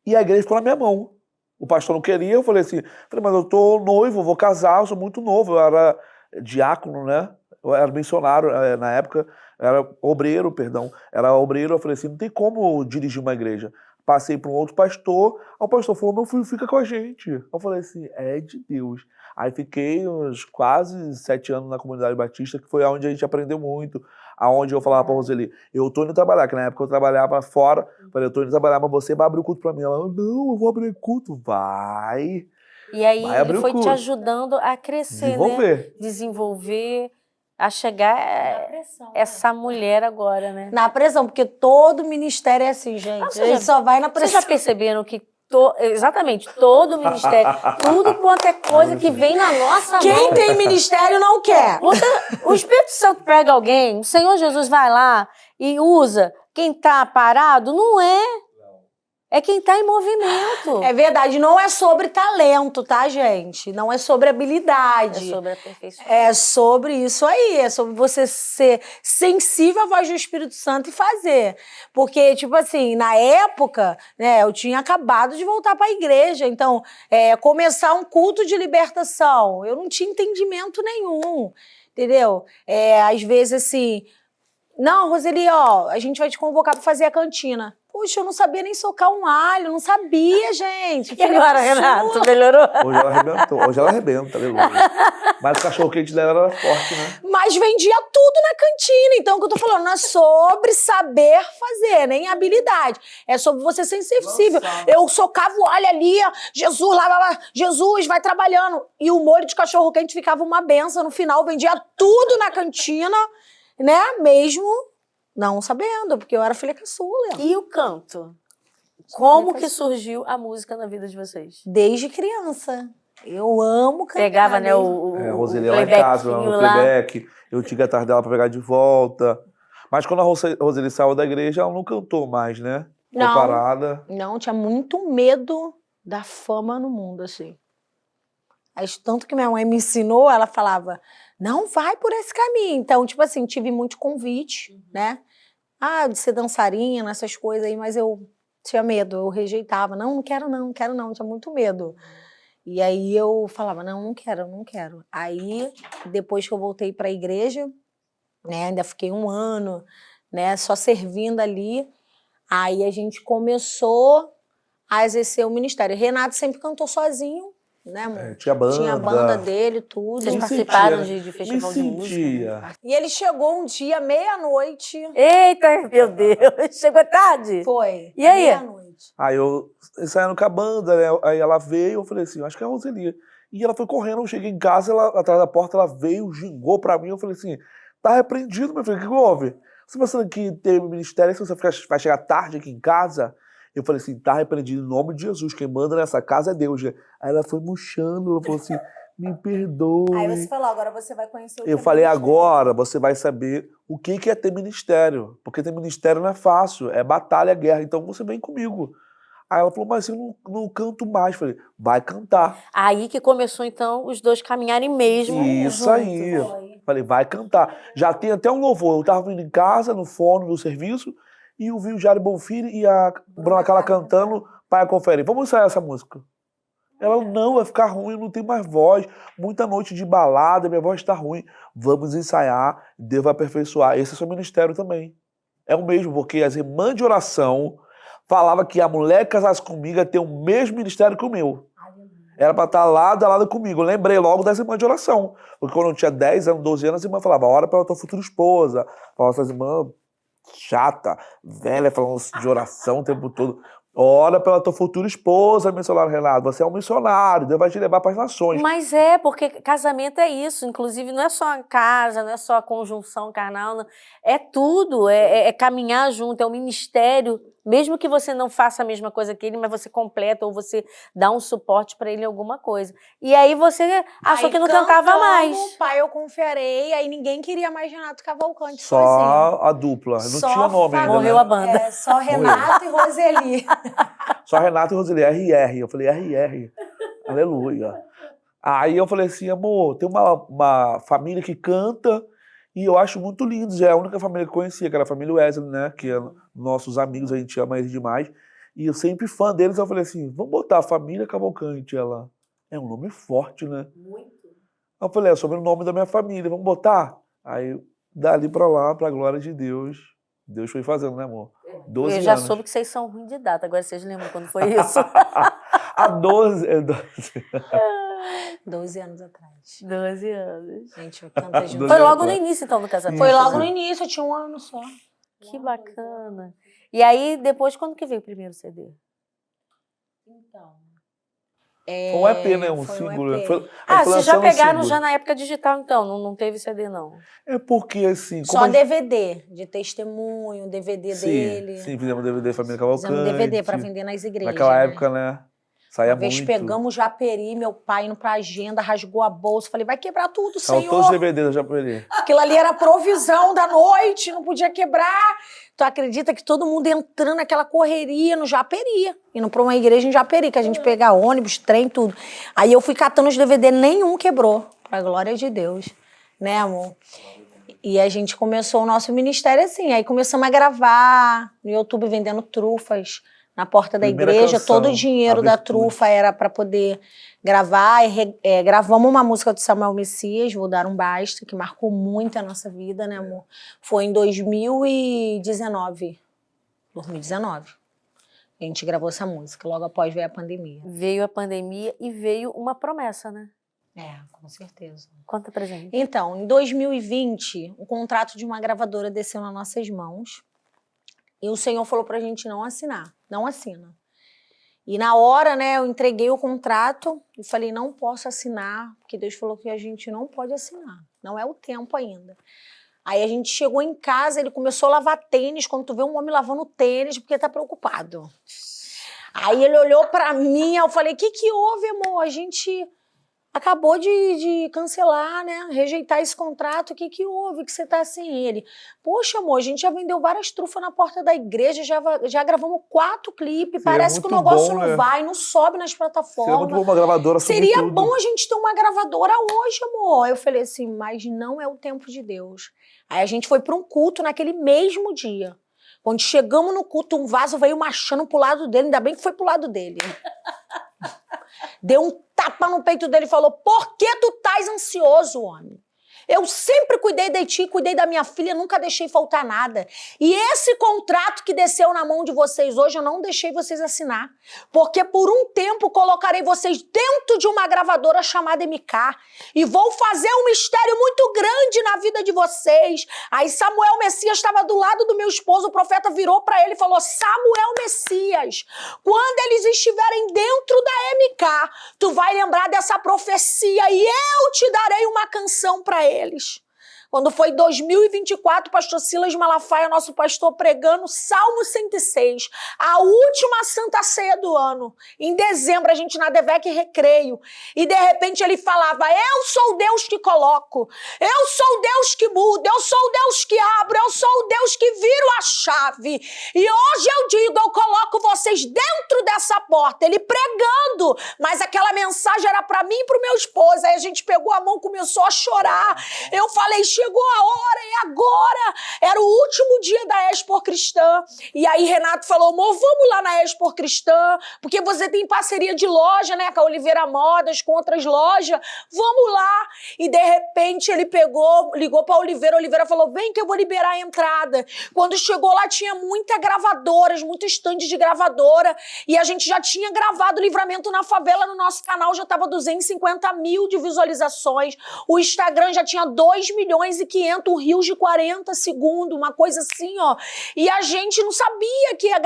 e a igreja ficou na minha mão. O pastor não queria, eu falei assim, mas eu tô noivo, eu vou casar, eu sou muito novo, eu era diácono, né? Eu era missionário na época, era obreiro, eu falei assim, não tem como dirigir uma igreja. Passei para um outro pastor, o pastor falou, meu filho, fica com a gente. Eu falei assim, é de Deus. Aí fiquei uns quase 7 anos na comunidade batista, que foi onde a gente aprendeu muito, aonde eu falava para a Roseli, eu tô indo trabalhar, que na época eu trabalhava fora, falei, eu tô indo trabalhar, mas você vai abrir o culto para mim. Ela, não, eu vou abrir culto. Vai. E aí Vai abrir ele o foi te curso. ajudando a crescer, né? Desenvolver. Desenvolver, a chegar essa mulher agora, né? Na pressão, porque todo ministério é assim, gente. Você A gente já- só vai na Vocês pressão. já perceberam que exatamente todo ministério, tudo quanto é coisa que vem na nossa Quem mão. tem ministério não quer. O Espírito Santo pega alguém, o Senhor Jesus vai lá e usa quem está parado, não é. É quem está em movimento. É verdade, não é sobre talento, tá, gente? Não é sobre É habilidade. sobre a perfeição. É sobre isso aí, é sobre você ser sensível à voz do Espírito Santo e fazer. Porque, tipo assim, na época, né, eu tinha acabado de voltar para a igreja, então, começar um culto de libertação, eu não tinha entendimento nenhum, entendeu? Às vezes, assim, não, Roseli, ó, a gente vai te convocar para fazer a cantina. Puxa, eu não sabia nem socar um alho, não sabia, gente. E agora, Renato, melhorou? Hoje ela arrebentou. Hoje ela arrebenta, aleluia. Mas o cachorro quente dela era forte, né? Mas vendia tudo na cantina. Então, o que eu tô falando não é sobre saber fazer, nem habilidade. É sobre você ser sensível. Eu socava o alho ali, ó, Jesus, lá, Jesus, vai trabalhando. E o molho de cachorro quente ficava uma benção. No final, vendia tudo na cantina, né? Mesmo não sabendo, porque eu era filha caçula. E o canto? Como que surgiu a música na vida de vocês? Desde criança. Eu amo cantar. Pegava, né, desde- A o Roseli lá em casa, playbackzinho no lá. playback. Eu tinha atrás dela pra pegar de volta. Mas quando a Roseli saiu da igreja, ela não cantou mais, né? Ficou Não. parada. Não, tinha muito medo da fama no mundo, assim. Aí, tanto que minha mãe me ensinou, ela falava, não vai por esse caminho. Então, tipo assim, tive muito convite, né? Ah, de ser dançarina, essas coisas aí, mas eu tinha medo, eu rejeitava. Não, não quero não, não quero não, tinha muito medo. E aí eu falava, não, não quero, não quero. Aí, depois que eu voltei para a igreja, né, ainda fiquei um ano, né, só servindo ali. Aí a gente começou a exercer o ministério. Renato sempre cantou sozinho, né, amor? Tinha banda. Tinha a banda dele, tudo. Vocês Me participaram sentia, de festival de música? sentia. Né? E ele chegou um dia, meia-noite. Eita, meu Deus, chegou tarde. Foi. E aí? Meia-noite. Aí eu saindo com a banda, né? Aí ela veio, eu falei assim, acho que é a Roseli. E ela foi correndo, eu cheguei em casa, ela, atrás da porta, ela veio, gingou pra mim, eu falei assim, tá repreendido, meu filho, o que houve? Você pensando que tem ministério, se você vai chegar tarde aqui em casa? Eu falei assim, tá repreendido em nome de Jesus, quem manda nessa casa é Deus. Aí ela foi murchando, ela falou assim, me perdoe. Aí você falou, agora você vai conhecer o que Eu é falei, ministério. agora você vai saber o que é ter ministério. Porque ter ministério não é fácil, é batalha, é guerra. Então você vem comigo. Aí ela falou, mas eu não canto mais. Eu falei, vai cantar. Aí que começou, então, os dois caminharem mesmo Isso juntos. aí. Falei, vai cantar. Já tem até um louvor. Eu tava vindo em casa, no fone do serviço, e eu vi o Jário Bonfilho e a Bruna Carla cantando para conferir. Vamos ensaiar essa música. Ela, não, vai ficar ruim, eu não tenho mais voz. Muita noite de balada, minha voz está ruim. Vamos ensaiar, Deus vai aperfeiçoar. Esse é o seu ministério também. É o mesmo, porque as irmãs de oração falavam que a mulher que casasse comigo ia ter o mesmo ministério que o meu. Era para estar lado a lado comigo. Eu lembrei logo das irmãs de oração. Porque quando eu tinha 10 anos, 12 anos, as irmãs falavam, ora para a tua futura esposa. Falavam, essas irmãs chata, velha, falando de oração o tempo todo. Ora pela tua futura esposa, missionário Renato. Você é um missionário, Deus vai te levar para as nações. Mas porque casamento é isso. Inclusive, não é só a casa, não é só a conjunção carnal. Não. É tudo. É caminhar junto, é o ministério. Mesmo que você não faça a mesma coisa que ele, mas você completa ou você dá um suporte para ele em alguma coisa. E aí você achou Aí que não cantava cantamos, mais. Pai, eu confiarei. Aí ninguém queria mais Renato Cavalcante Só sozinho. a dupla. Não Só tinha nome ainda, Morreu né? a banda. Só Renato e Roseli. Só Renato e Roseli, RR. Eu falei, RR. Aleluia. Aí eu falei assim, amor, tem uma família que canta e eu acho muito lindo. Já é a única família que eu conhecia, que era a família Wesley, né? Que é nossos amigos, a gente ama eles demais. E eu sempre fã deles, eu falei assim, vamos botar a família Cavalcante. Ela, é um nome forte, né? Muito. Eu falei, é sobre o nome da minha família, vamos botar? Aí, dali pra lá, pra glória de Deus, Deus foi fazendo, né, amor? 12 Eu já anos. soube que vocês são ruins de data. Agora vocês lembram quando foi isso? Há 12... 12 anos atrás. 12 anos. Gente, canta junto. 12 Foi anos logo no atrás. início, então, do casamento. Foi Isso, logo sim. no início, eu tinha um ano só. Que bacana. E aí, depois, quando que veio o primeiro CD? Então, Foi um EP, né? Um foi um single. EP. Aí foi Vocês já lançando um pegaram single. já na época digital, então, não teve CD, não. É porque, assim... Só como DVD, de testemunho, DVD dele. Sim, fizemos DVD Família Cavalcante. Fizemos DVD para vender nas igrejas. Naquela né? época, né? Saía Uma vez muito. pegamos Japeri, meu pai indo pra agenda, rasgou a bolsa. Falei, vai quebrar tudo, São Senhor. todos os DVDs do Japeri. Aquilo ali era provisão da noite, não podia quebrar. Tu acredita que todo mundo entrando naquela correria no Japeri, indo pra uma igreja em Japeri, que a gente pega ônibus, trem, tudo. Aí eu fui catando os DVD, nenhum quebrou, pra glória de Deus, né, amor? E a gente começou o nosso ministério assim, aí começamos a gravar no YouTube, vendendo trufas na porta da Primeira igreja, canção, todo o dinheiro da Abertura. trufa era para poder gravar. Gravamos uma música do Samuel Messias, Vou Dar um Basta, que marcou muito a nossa vida, né, amor? Foi em 2019. 2019. A gente gravou essa música, logo após veio a pandemia. Veio a pandemia e veio uma promessa, né? Com certeza. Conta pra gente. Então, em 2020, o contrato de uma gravadora desceu nas nossas mãos. E o Senhor falou pra gente não assinar, não assina. E na hora, né, eu entreguei o contrato e falei, não posso assinar, porque Deus falou que a gente não pode assinar, não é o tempo ainda. Aí a gente chegou em casa, ele começou a lavar tênis, quando tu vê um homem lavando tênis, porque tá preocupado. Aí ele olhou pra mim, eu falei, o que houve, amor? A gente acabou de cancelar, né? Rejeitar esse contrato. O que houve? Que você tá sem ele? Poxa, amor, a gente já vendeu várias trufas na porta da igreja, já gravamos 4 clipes. Parece que o negócio bom, não né? vai, não sobe nas Seria plataformas. muito bom uma gravadora assumir Seria tudo. bom a gente ter uma gravadora hoje, amor. Eu falei assim, mas não é o tempo de Deus. Aí a gente foi para um culto naquele mesmo dia. Quando chegamos no culto, um vaso veio marchando pro lado dele, ainda bem que foi pro lado dele. Deu um tapa no peito dele e falou, por que tu estás ansioso, homem? Eu sempre cuidei de ti, cuidei da minha filha, nunca deixei faltar nada. E esse contrato que desceu na mão de vocês hoje, eu não deixei vocês assinar. Porque por um tempo colocarei vocês dentro de uma gravadora chamada MK. E vou fazer um mistério muito grande na vida de vocês. Aí Samuel Messias estava do lado do meu esposo, o profeta virou para ele e falou, Samuel Messias, quando eles estiverem dentro da MK, tu vai lembrar dessa profecia e eu te darei uma canção para eles. Quando foi 2024, pastor Silas Malafaia, nosso pastor, pregando Salmo 106, a última santa ceia do ano. Em dezembro, a gente na Devec Recreio. E de repente ele falava, eu sou o Deus que coloco, eu sou o Deus que muda, eu sou o Deus que abro, eu sou o Deus que viro a chave. E hoje eu digo, eu coloco vocês dentro dessa porta. Ele pregando, mas aquela mensagem era para mim e para o meu esposo. Aí a gente pegou a mão, começou a chorar. Eu falei, chegou a hora, e agora? Era o último dia da Expo Cristã. E aí Renato falou, amor, vamos lá na Expo Cristã, porque você tem parceria de loja, né, com a Oliveira Modas, com outras lojas. Vamos lá. E de repente ele pegou, ligou pra Oliveira, a Oliveira falou, vem que eu vou liberar a entrada. Quando chegou lá tinha muitas gravadoras, muito stand de gravadora, e a gente já tinha gravado Livramento na Favela no nosso canal, já tava 250 mil de visualizações. O Instagram já tinha 2.500.000 rios de 40 segundos, uma coisa assim, ó. E a gente não sabia que ia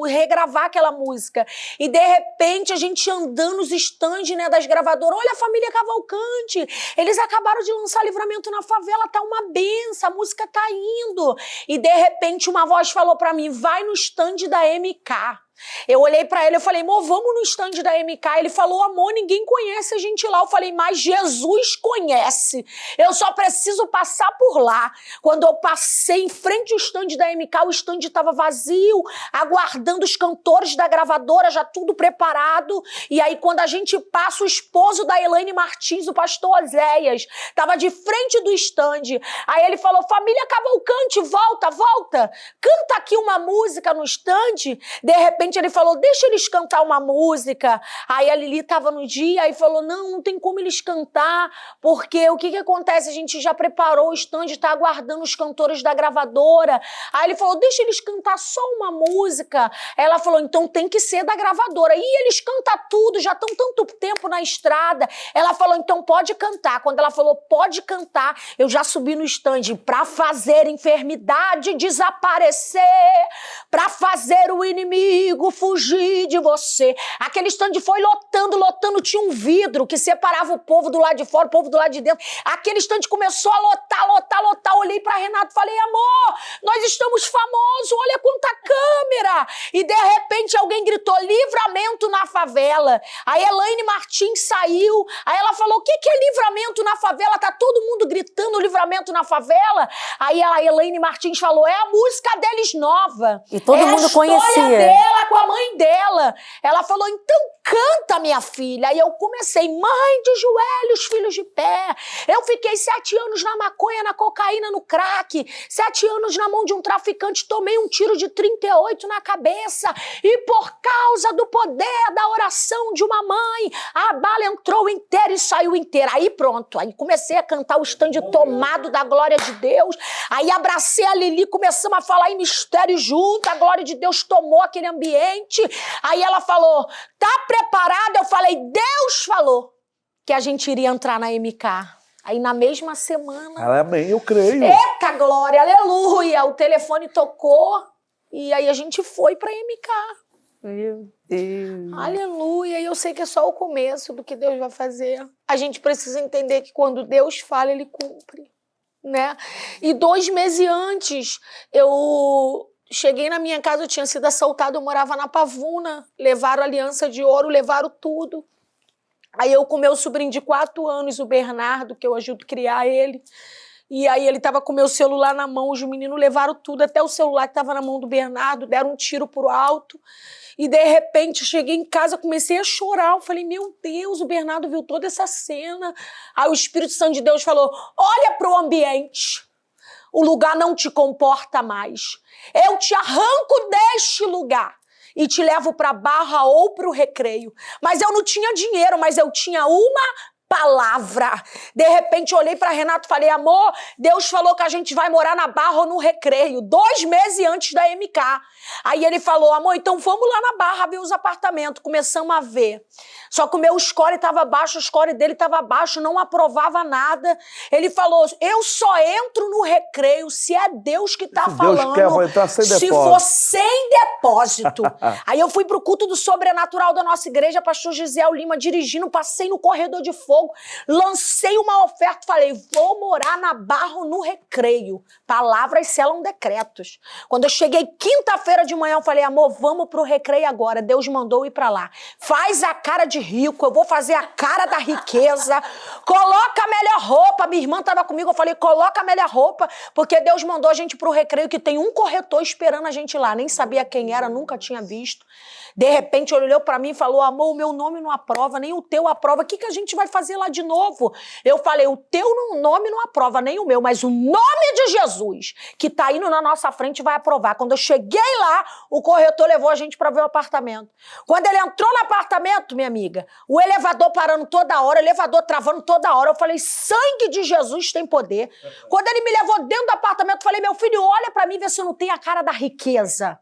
regravar aquela música. E de repente a gente andando nos stands, né, das gravadoras, olha a família Cavalcante, eles acabaram de lançar Livramento na Favela, tá uma benção, a música tá indo. E de repente uma voz falou pra mim, vai no stand da MK. Eu olhei pra ele, eu falei, amor, vamos no stand da MK. Ele falou, amor, ninguém conhece a gente lá. Eu falei, mas Jesus conhece. Eu só preciso passar por lá. Quando eu passei em frente ao stand da MK, o stand estava vazio, aguardando os cantores da gravadora, já tudo preparado. E aí, quando a gente passa, o esposo da Elaine Martins, o pastor Oséias, estava de frente do stand. Aí ele falou, família Cavalcante, volta, volta. Canta aqui uma música no stand. De repente, ele falou, deixa eles cantar uma música. Aí a Lili estava no dia e falou, não tem como eles cantar, porque o que acontece? A gente já preparou o stand, está aguardando os cantores da gravadora. Aí ele falou, deixa eles cantar só uma música. Ela falou, então tem que ser da gravadora. E eles cantam tudo, já estão tanto tempo na estrada. Ela falou, então pode cantar. Quando ela falou, pode cantar, eu já subi no stand para fazer enfermidade desaparecer, para fazer o inimigo consigo fugir de você. Aquele stand foi lotando, tinha um vidro que separava o povo do lado de fora, o povo do lado de dentro. Aquele stand começou a lotar. Olhei pra Renato e falei, amor, nós estamos famosos, olha quanta câmera. E de repente alguém gritou, livramento na favela. A Elaine Martins saiu, aí ela falou, o que é livramento na favela? Tá todo mundo gritando livramento na favela. Aí a Elaine Martins falou, é a música deles nova. E todo mundo conhecia. É a história dela com a mãe dela. Ela falou, então canta, minha filha. Aí eu comecei, mãe de joelhos, filhos de pé. Eu fiquei 7 anos na maconha, na cocaína, no crack. 7 anos na mão de um traficante, tomei um tiro de 38 na cabeça. E por causa do poder da oração de uma mãe, a bala entrou inteira e saiu inteira. Aí pronto, aí comecei a cantar o stand tomado da glória de Deus. Aí abracei a Lili, começamos a falar em mistério junto, a glória de Deus tomou aquele ambiente. Aí ela falou, tá preparada? Eu falei, Deus falou que a gente iria entrar na MK. Aí na mesma semana... Amém, eu creio. Eita glória, aleluia! O telefone tocou e aí a gente foi pra MK. Meu Deus. Aleluia, e eu sei que é só o começo do que Deus vai fazer. A gente precisa entender que quando Deus fala, Ele cumpre, né? E 2 meses antes, eu cheguei na minha casa, eu tinha sido assaltada, eu morava na Pavuna, levaram aliança de ouro, levaram tudo. Aí eu com meu sobrinho de 4 anos, o Bernardo, que eu ajudo a criar ele, e aí ele estava com meu celular na mão, os meninos levaram tudo, até o celular que estava na mão do Bernardo, deram um tiro pro alto. E, de repente, eu cheguei em casa, comecei a chorar. Eu falei, meu Deus, o Bernardo viu toda essa cena. Aí o Espírito Santo de Deus falou, olha para o ambiente. O lugar não te comporta mais. Eu te arranco deste lugar e te levo para a Barra ou para o Recreio. Mas eu não tinha dinheiro, mas eu tinha uma palavra. De repente, eu olhei para Renato e falei, amor, Deus falou que a gente vai morar na Barra ou no Recreio, 2 meses antes da MK. Aí ele falou, amor, então vamos lá na Barra ver os apartamentos. Começamos a ver. Só que o meu score estava baixo, o score dele estava baixo, não aprovava nada. Ele falou, eu só entro no Recreio se é Deus que está falando. Deus quer, vou entrar sem depósito. Se for sem depósito. Aí eu fui pro culto do sobrenatural da nossa igreja, pastor Gisel Lima dirigindo, passei no corredor de fogo, lancei uma oferta, falei, vou morar na Barra ou no Recreio. Palavras selam decretos. Quando eu cheguei quinta-feira de manhã, eu falei, amor, vamos pro Recreio agora. Deus mandou ir pra lá. Faz a cara de rico, eu vou fazer a cara da riqueza. Coloca a melhor roupa. Minha irmã tava comigo, eu falei, coloca a melhor roupa, porque Deus mandou a gente pro Recreio, que tem um corretor esperando a gente lá. Nem sabia quem era, nunca tinha visto. De repente, ele olhou pra mim e falou, amor, o meu nome não aprova, nem o teu aprova. O que a gente vai fazer lá de novo? Eu falei, o teu nome não aprova, nem o meu, mas o nome de Jesus, que tá indo na nossa frente, vai aprovar. Quando eu cheguei lá, o corretor levou a gente pra ver o apartamento. Quando ele entrou no apartamento, minha amiga, o elevador parando toda hora, o elevador travando toda hora, eu falei, sangue de Jesus tem poder. Quando ele me levou dentro do apartamento, eu falei, meu filho, olha pra mim, vê se não tem a cara da riqueza.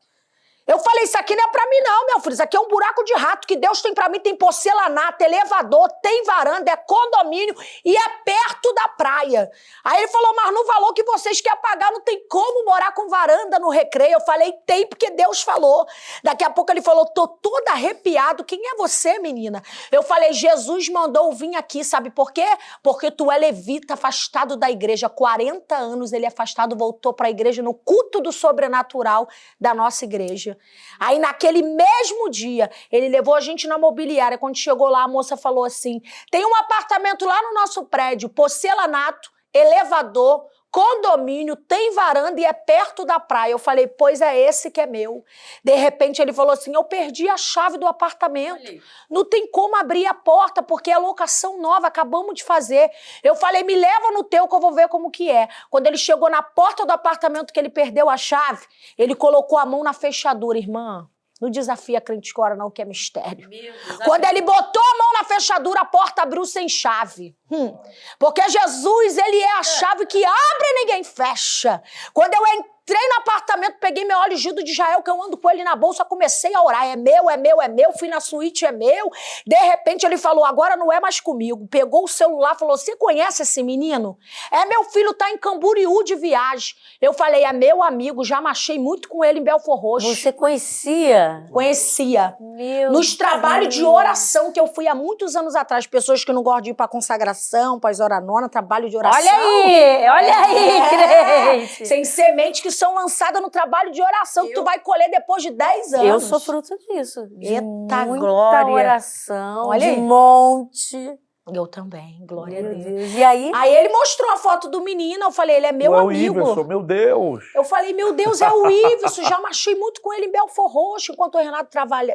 Eu falei, isso aqui não é pra mim não, meu filho, isso aqui é um buraco de rato, que Deus tem pra mim, tem porcelanato, elevador, tem varanda, é condomínio e é perto da praia. Aí ele falou, mas no valor que vocês querem pagar, não tem como morar com varanda no Recreio. Eu falei, tem, porque Deus falou. Daqui a pouco ele falou, tô toda arrepiado, quem é você, menina? Eu falei, Jesus mandou eu vir aqui, sabe por quê? Porque tu é levita, afastado da igreja, 40 anos ele é afastado, voltou pra igreja no culto do sobrenatural da nossa igreja. Aí naquele mesmo dia, ele levou a gente na mobiliária. Quando chegou lá, a moça falou assim, tem um apartamento lá no nosso prédio, porcelanato, elevador, condomínio, tem varanda e é perto da praia. Eu falei, pois é esse que é meu. De repente ele falou assim, eu perdi a chave do apartamento. Não tem como abrir a porta porque é locação nova, acabamos de fazer. Eu falei, me leva no teu que eu vou ver como que é. Quando ele chegou na porta do apartamento que ele perdeu a chave, ele colocou a mão na fechadura, irmã. Não desafia a crente agora não, que é mistério. Quando ele botou a mão na fechadura, a porta abriu sem chave. Porque Jesus, ele é a chave que abre e ninguém fecha. Quando eu entrei no apartamento, peguei meu óleo Gildo de Israel, que eu ando com ele na bolsa, comecei a orar. É meu, é meu, é meu. Fui na suíte, é meu. De repente ele falou, agora não é mais comigo. Pegou o celular, falou, você conhece esse menino? É meu filho, tá em Camboriú de viagem. Eu falei, é meu amigo, já marchei muito com ele em Belford Roxo. Você conhecia? Conhecia. Meu Nos trabalhos de oração que eu fui há muitos anos atrás, pessoas que não gostam de ir pra consagração, pra hora nona, trabalho de oração. Olha aí, crente. Sem semente que são lançadas no trabalho de oração que tu vai colher depois de 10 anos. Eu sou fruto disso. De Eita muita glória. oração, Olha de aí. monte. Eu também, glória Meu a Deus. Deus. E aí? Aí ele mostrou a foto do menino, eu falei, ele é meu Não é o amigo. Iverson, meu Deus. Eu falei, meu Deus, é o Iverson, já marchei muito com ele em Belford Roxo. Enquanto o Renato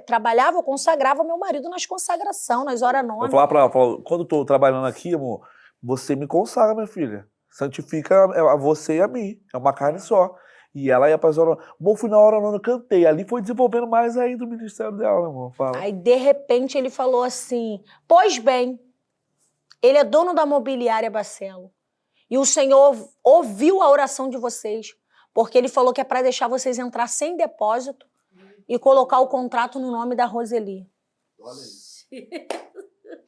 trabalhava, eu consagrava meu marido nas consagrações, nas horas Eu nonas. falar pra ela, quando eu tô trabalhando aqui, amor, você me consagra, minha filha. Santifica a você e a mim. É uma carne só. E ela ia pra hora. Bom, fui na hora nona, cantei. Ali foi desenvolvendo mais ainda o ministério dela, amor. Fala. Aí, de repente, ele falou assim, pois bem, ele é dono da mobiliária Bacelo. E o Senhor ouviu a oração de vocês, porque ele falou que é para deixar vocês entrar sem depósito e colocar o contrato no nome da Roseli.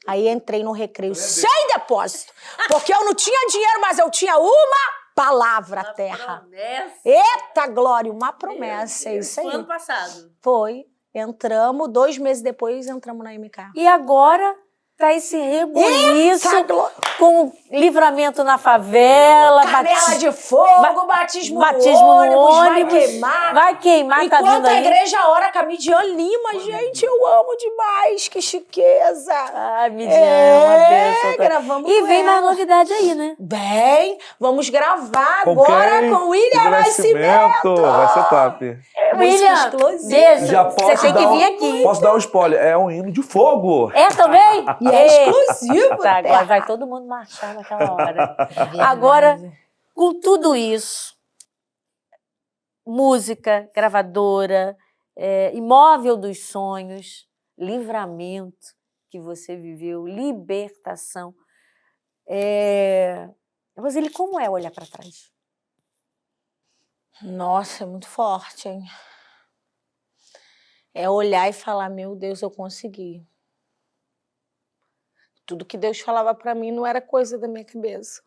Aí entrei no recreio sem depósito, porque eu não tinha dinheiro, mas eu tinha uma palavra, terra. Promessa. Eita, glória, uma promessa, é isso aí. Foi ano passado. Foi, entramos, 2 meses depois entramos na MK. E agora tá esse rebuliço com livramento na favela, Canela de fogo, batismo batismo no ônibus, vai queimar. Vai queimar, tá Enquanto vindo a aí. igreja ora com a Midian Lima, gente, eu amo demais, que chiqueza. Ai, Midian, uma bênção. Gravamos E com vem mais ela. novidade aí, né? Bem, vamos gravar Com agora quem? com o William Nascimento. Vai ser top. William, explosiva. deixa, Já você posso tem que dar vir aqui. Posso dar um spoiler? É um hino de fogo. É também? E é exclusivo. Tá, agora vai todo mundo marchar naquela hora. Agora, com tudo isso, música, gravadora, imóvel dos sonhos, livramento que você viveu, libertação. Roseli, como é olhar para trás? Nossa, é muito forte, hein? É olhar e falar, meu Deus, eu consegui. Tudo que Deus falava para mim não era coisa da minha cabeça.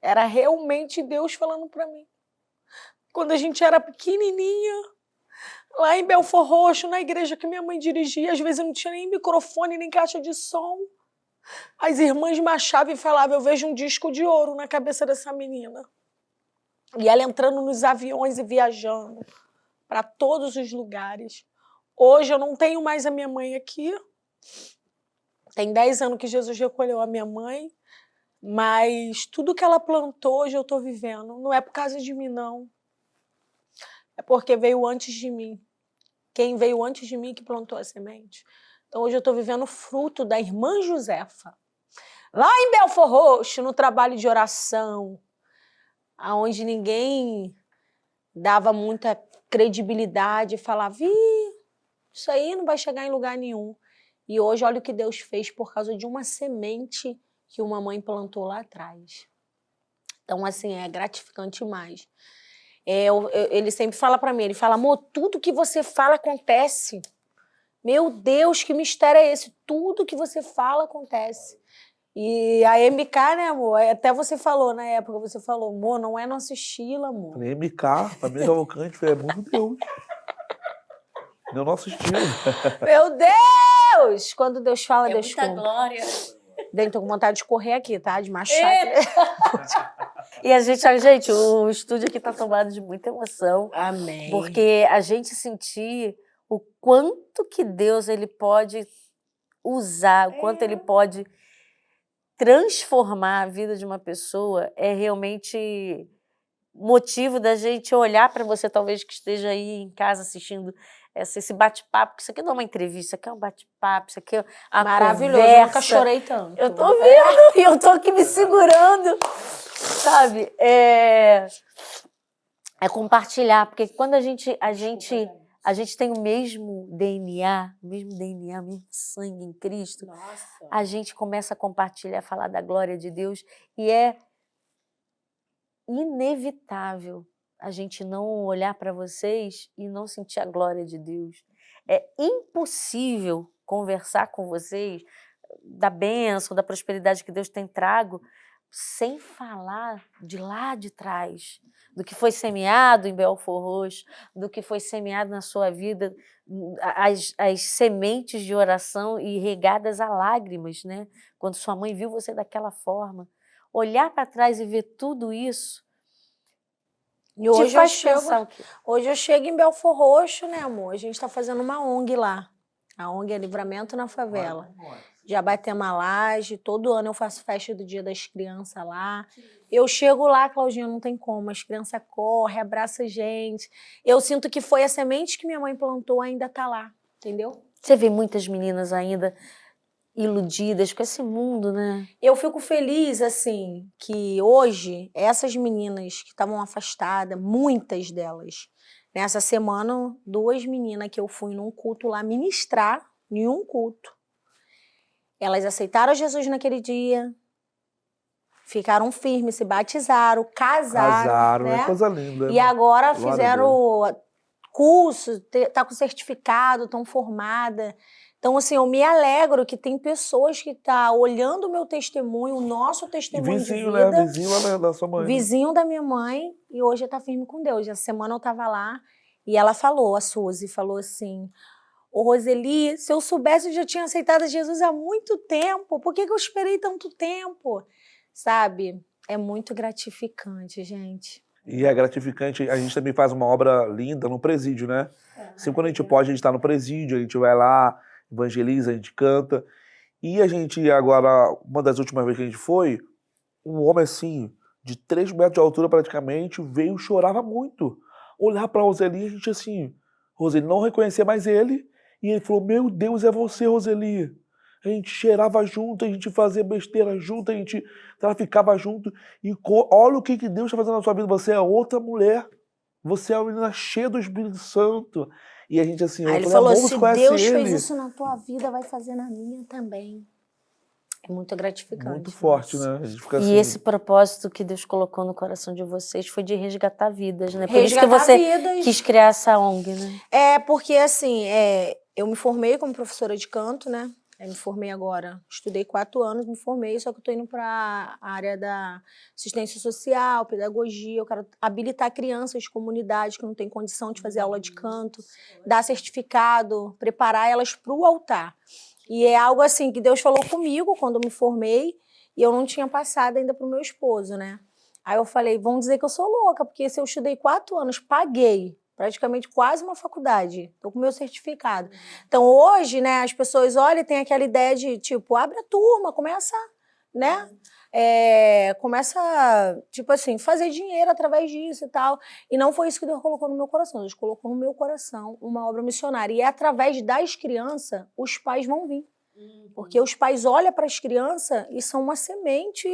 Era realmente Deus falando para mim. Quando a gente era pequenininha, lá em Belford Roxo, na igreja que minha mãe dirigia, às vezes não tinha nem microfone, nem caixa de som. As irmãs me achavam e falavam, eu vejo um disco de ouro na cabeça dessa menina. E ela entrando nos aviões e viajando para todos os lugares. Hoje eu não tenho mais a minha mãe aqui. Tem 10 anos que Jesus recolheu a minha mãe, mas tudo que ela plantou hoje eu estou vivendo. Não é por causa de mim, não. É porque veio antes de mim. Quem veio antes de mim que plantou a semente. Então hoje eu estou vivendo o fruto da irmã Josefa. Lá em Belford Roxo, no trabalho de oração, onde ninguém dava muita credibilidade, falava, isso aí não vai chegar em lugar nenhum. E hoje olha o que Deus fez por causa de uma semente que uma mãe plantou lá atrás. Então, assim, é gratificante demais. Ele sempre fala para mim, ele fala, amor, tudo que você fala acontece. Meu Deus, que mistério é esse? Tudo que você fala acontece. E a MK, né, amor? Até você falou na época, você falou, amor, não é nosso estilo, amor. Falei, MK, família Cavalcante, é muito Deus. Não é o nosso estilo. Meu Deus! Quando Deus fala, Deus muita cumpre. glória. Tô com vontade de correr aqui, tá? De machado. E a gente, o estúdio aqui tá tomado de muita emoção. Amém. Porque a gente sentir o quanto que Deus ele pode usar, o quanto ele pode transformar a vida de uma pessoa é realmente motivo da gente olhar para você, talvez que esteja aí em casa assistindo esse bate-papo, que isso aqui não é uma entrevista, isso aqui é um bate-papo, isso aqui é uma Maravilhoso, conversa. eu nunca chorei tanto. Eu tô vendo e eu tô aqui me segurando, sabe? É compartilhar, porque quando a gente A gente tem o mesmo DNA, o mesmo sangue em Cristo. Nossa. A gente começa a compartilhar, falar da glória de Deus e é inevitável a gente não olhar para vocês e não sentir a glória de Deus. É impossível conversar com vocês da bênção, da prosperidade que Deus tem trago, sem falar de lá de trás, do que foi semeado em Belford Roxo, do que foi semeado na sua vida, as sementes de oração e regadas a lágrimas, né? Quando sua mãe viu você daquela forma. Olhar para trás e ver tudo isso, E hoje te faz pensar o quê? hoje eu chego em Belford Roxo, né, amor? A gente está fazendo uma ONG lá. A ONG é Livramento na Favela. Já batemos a laje, todo ano eu faço festa do Dia das Crianças lá. Eu chego lá, Claudinha, não tem como, as crianças correm, abraçam a gente. Eu sinto que foi a semente que minha mãe plantou, ainda tá lá, entendeu? Você vê muitas meninas ainda iludidas com esse mundo, né? Eu fico feliz, assim, que hoje essas meninas que estavam afastadas, muitas delas, nessa semana, 2 meninas que eu fui num culto lá ministrar, em um culto, elas aceitaram Jesus naquele dia, ficaram firmes, se batizaram, casaram, É né? coisa linda. E agora Glória a fizeram curso, tá com certificado, estão formada. Então, assim, eu me alegro que tem pessoas que estão olhando o meu testemunho, o nosso E testemunho vizinho, de vida, né? Vizinho lá da sua mãe. Né? vizinho da minha mãe, e hoje está firme com Deus. Essa semana eu estava lá e ela falou, a Suzy, falou assim: ô Roseli, se eu soubesse eu já tinha aceitado Jesus há muito tempo, por que eu esperei tanto tempo? Sabe? É muito gratificante, gente. E é gratificante, a gente também faz uma obra linda no presídio, né? Sempre quando a gente pode, a gente tá no presídio, a gente vai lá, evangeliza, a gente canta. E a gente agora, uma das últimas vezes que a gente foi, um homem assim, de 3 metros de altura praticamente, veio e chorava muito. Olhar pra Roseli, a gente assim, Roseli não reconhecia mais ele, e ele falou: meu Deus, é você, Roseli. A gente cheirava junto, a gente fazia besteira junto, a gente traficava junto. E olha o que Deus está fazendo na sua vida. Você é outra mulher. Você é uma menina cheia do Espírito Santo. E a gente assim, Aí eu ele falei, falou, amor, você se conhece Deus fez ele? isso na tua vida, vai fazer na minha também. É muito gratificante. Muito forte, nossa. né? A gente fica E assim, esse propósito que Deus colocou no coração de vocês foi de resgatar vidas, né? Por isso que Resgatar você vidas. quis criar essa ONG, né? É, porque assim, eu me formei como professora de canto, né? Eu me formei agora, estudei 4 anos, me formei, só que eu tô indo para a área da assistência social, pedagogia, eu quero habilitar crianças de comunidade que não têm condição de fazer aula de canto, dar certificado, preparar elas para o altar. E é algo assim que Deus falou comigo quando eu me formei e eu não tinha passado ainda pro meu esposo, né? Aí eu falei, vão dizer que eu sou louca, porque se eu estudei 4 anos, paguei praticamente quase uma faculdade, tô com meu certificado. Então hoje, né, as pessoas olham e tem aquela ideia de, tipo, abre a turma, começa, né? Começa, tipo assim, fazer dinheiro através disso e tal. E não foi isso que Deus colocou no meu coração. Deus colocou no meu coração uma obra missionária. E é através das crianças, os pais vão vir. Porque os pais olham para as crianças e são uma semente,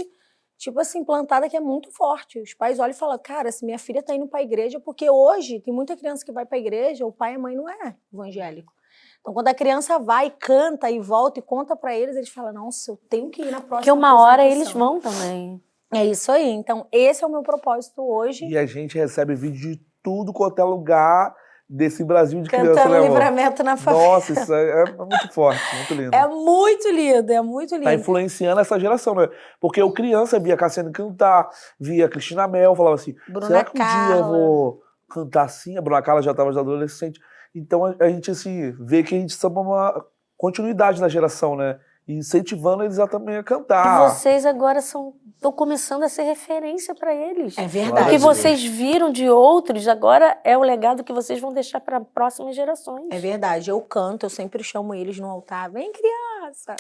tipo assim, plantada que é muito forte. Os pais olham e falam, cara, se minha filha está indo para a igreja, porque hoje tem muita criança que vai para a igreja, o pai e a mãe não é evangélico. Então, quando a criança vai, canta e volta e conta para eles falam, nossa, eu tenho que ir na próxima Porque uma hora eles apresentação. vão também. É isso aí. Então, esse é o meu propósito hoje. e a gente recebe vídeo de tudo quanto é lugar desse Brasil de criança, Cantando né, amor? Livramento na Favela. Nossa, isso é muito forte, muito lindo. É muito lindo, é muito lindo. Tá influenciando essa geração, né? Porque eu criança via Cassiane cantar, via Cristina Mel, falava assim, Bruna será que um dia eu Carla. vou cantar assim? A Bruna Carla já estava adolescente. Então a gente assim, vê que a gente está uma continuidade na geração, né? E incentivando eles a também a E cantar. vocês agora estão começando a ser referência para eles. É O verdade. que vocês viram de outros agora é o legado que vocês vão deixar para próximas gerações. É verdade, eu canto, eu sempre chamo eles no altar, vem criança.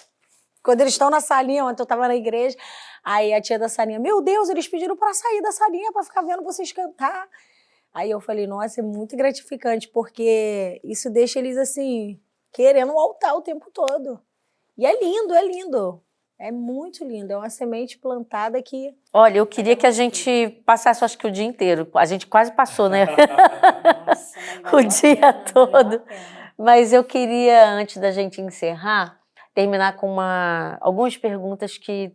Quando eles estão na salinha, ontem eu estava na igreja, aí a tia da salinha, meu Deus, eles pediram para sair da salinha para ficar vendo vocês cantar. Aí eu falei, nossa, é muito gratificante, porque isso deixa eles assim, querendo o altar o tempo todo. E é lindo, é lindo. É muito lindo, é uma semente plantada que... Olha, eu queria que a gente passasse, acho que o dia inteiro. A gente quase passou, né? Nossa, mas O dia todo. Mas eu queria, antes da gente encerrar, terminar com algumas perguntas que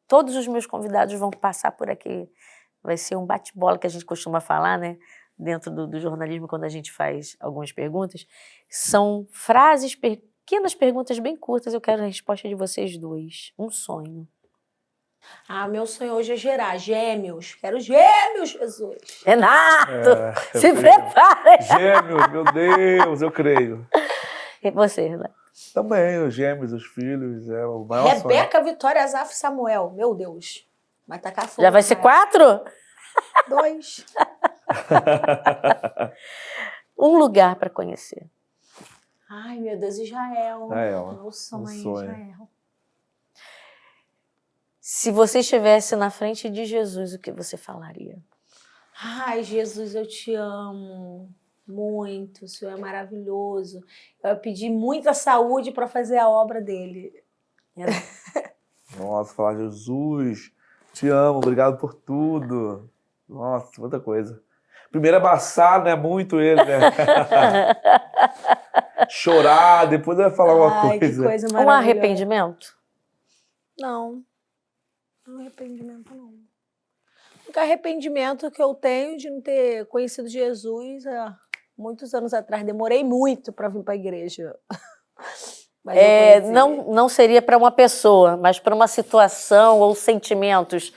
todos os meus convidados vão passar por aqui. Vai ser um bate-bola que a gente costuma falar, né? Dentro do jornalismo, quando a gente faz algumas perguntas. São frases, pequenas perguntas bem curtas. Eu quero a resposta de vocês dois. Um sonho. Meu sonho hoje é gerar gêmeos. Quero gêmeos, Jesus. Renato, se prepara! Gêmeos, meu Deus, eu creio. E você, Renato? Também, os gêmeos, os filhos, é o maior sonho. Rebeca, Vitória, Azaf e Samuel. Meu Deus. Vai tacar fogo. Já vai ser 4? 2. Um lugar para conhecer. Ai, meu Deus, Israel. Israel. Meu sonho, sonho. Israel. Se você estivesse na frente de Jesus, o que você falaria? Ai, Jesus, eu te amo muito. O Senhor é maravilhoso. Eu pedi muita saúde para fazer a obra dele. Nossa, falar Jesus, te amo, obrigado por tudo. Nossa, muita coisa. Primeiro abraçar, né? Muito ele, né? Chorar, depois vai falar uma Ai, coisa. que coisa Um maravilhosa. arrependimento? Não. Não arrependimento, não. O único arrependimento que eu tenho de não ter conhecido Jesus há muitos anos atrás. Demorei muito para vir para a igreja. Mas eu conheci. Não seria para uma pessoa, mas para uma situação ou sentimentos.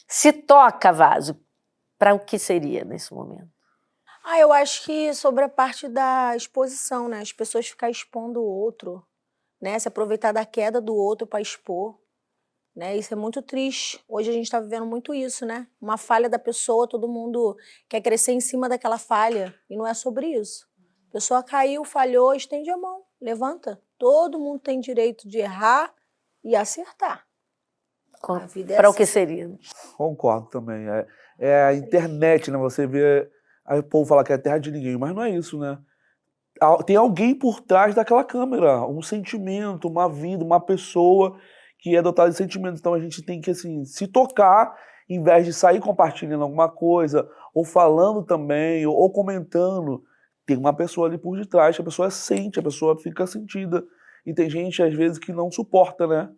Se toca, Vaso, para o que seria nesse momento? Eu acho que sobre a parte da exposição, né? As pessoas ficarem expondo o outro, né? Se aproveitar da queda do outro para expor, né? Isso é muito triste. Hoje a gente está vivendo muito isso, né? Uma falha da pessoa, todo mundo quer crescer em cima daquela falha e não é sobre isso. A pessoa caiu, falhou, estende a mão, levanta. Todo mundo tem direito de errar e acertar. A vida é Para o assim. que seria? Concordo também. É a internet, né? Você vê. Aí o povo fala que é a terra de ninguém, mas não é isso, né? Tem alguém por trás daquela câmera, um sentimento, uma vida, uma pessoa que é dotada de sentimentos. Então a gente tem que, assim, se tocar, em vez de sair compartilhando alguma coisa, ou falando também, ou comentando. Tem uma pessoa ali por detrás, que a pessoa sente, a pessoa fica sentida. E tem gente, às vezes, que não suporta, né?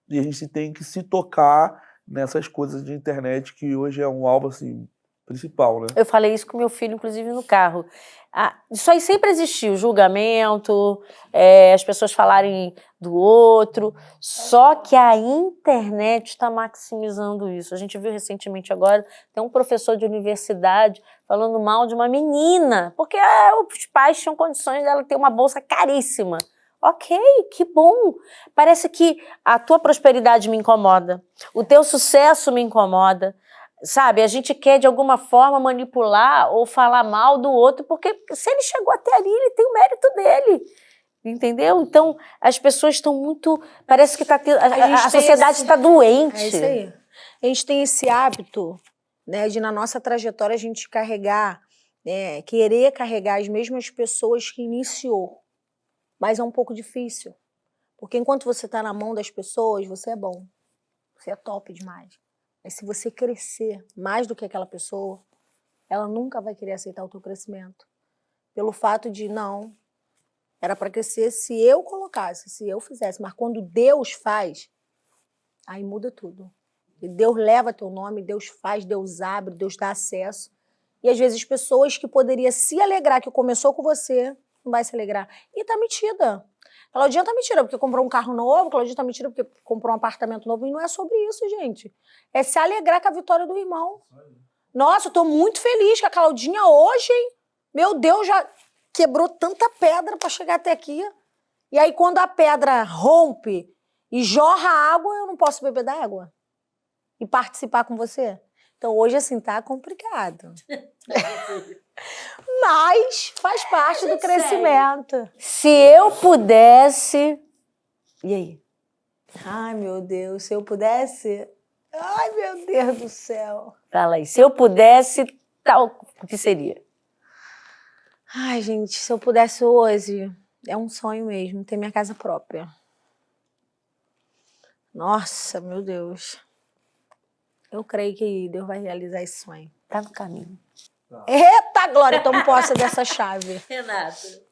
E a gente tem que se tocar nessas coisas de internet, que hoje é um alvo, assim, principal, né? Eu falei isso com meu filho, inclusive, no carro. Isso aí sempre existiu, julgamento, as pessoas falarem do outro, só que a internet está maximizando isso. A gente viu recentemente agora, tem um professor de universidade falando mal de uma menina, porque os pais tinham condições dela ter uma bolsa caríssima. Ok, que bom. Parece que a tua prosperidade me incomoda, o teu sucesso me incomoda. Sabe, a gente quer de alguma forma manipular ou falar mal do outro, porque se ele chegou até ali, ele tem o mérito dele. Entendeu? Então, as pessoas estão muito... Parece que a sociedade está doente. É isso aí. A gente tem esse hábito, né, de na nossa trajetória a gente carregar, querer carregar as mesmas pessoas que iniciou. Mas é um pouco difícil. Porque enquanto você está na mão das pessoas, você é bom. Você é top demais. Mas se você crescer mais do que aquela pessoa, ela nunca vai querer aceitar o teu crescimento. Pelo fato de, não, era para crescer se eu colocasse, se eu fizesse. Mas quando Deus faz, aí muda tudo. E Deus leva teu nome, Deus faz, Deus abre, Deus dá acesso. E às vezes pessoas que poderiam se alegrar que começou com você, não vai se alegrar. E tá metida. Claudinha tá mentira porque comprou um carro novo, Claudinha tá mentira porque comprou um apartamento novo, e não é sobre isso, gente. É se alegrar com a vitória do irmão. Nossa, eu tô muito feliz que a Claudinha hoje, hein? Meu Deus, já quebrou tanta pedra para chegar até aqui. E aí quando a pedra rompe e jorra água, eu não posso beber da água e participar com você? Então hoje, assim, tá complicado. Mas faz parte do crescimento. Se eu pudesse... E aí? Ai, meu Deus, se eu pudesse... Ai, meu Deus do céu. Fala aí. Se eu pudesse, o que seria? Ai, gente, se eu pudesse hoje... É um sonho mesmo, ter minha casa própria. Nossa, meu Deus. Eu creio que Deus vai realizar esse sonho. Tá no caminho. Eita, Glória, tomo posse dessa chave. Renato.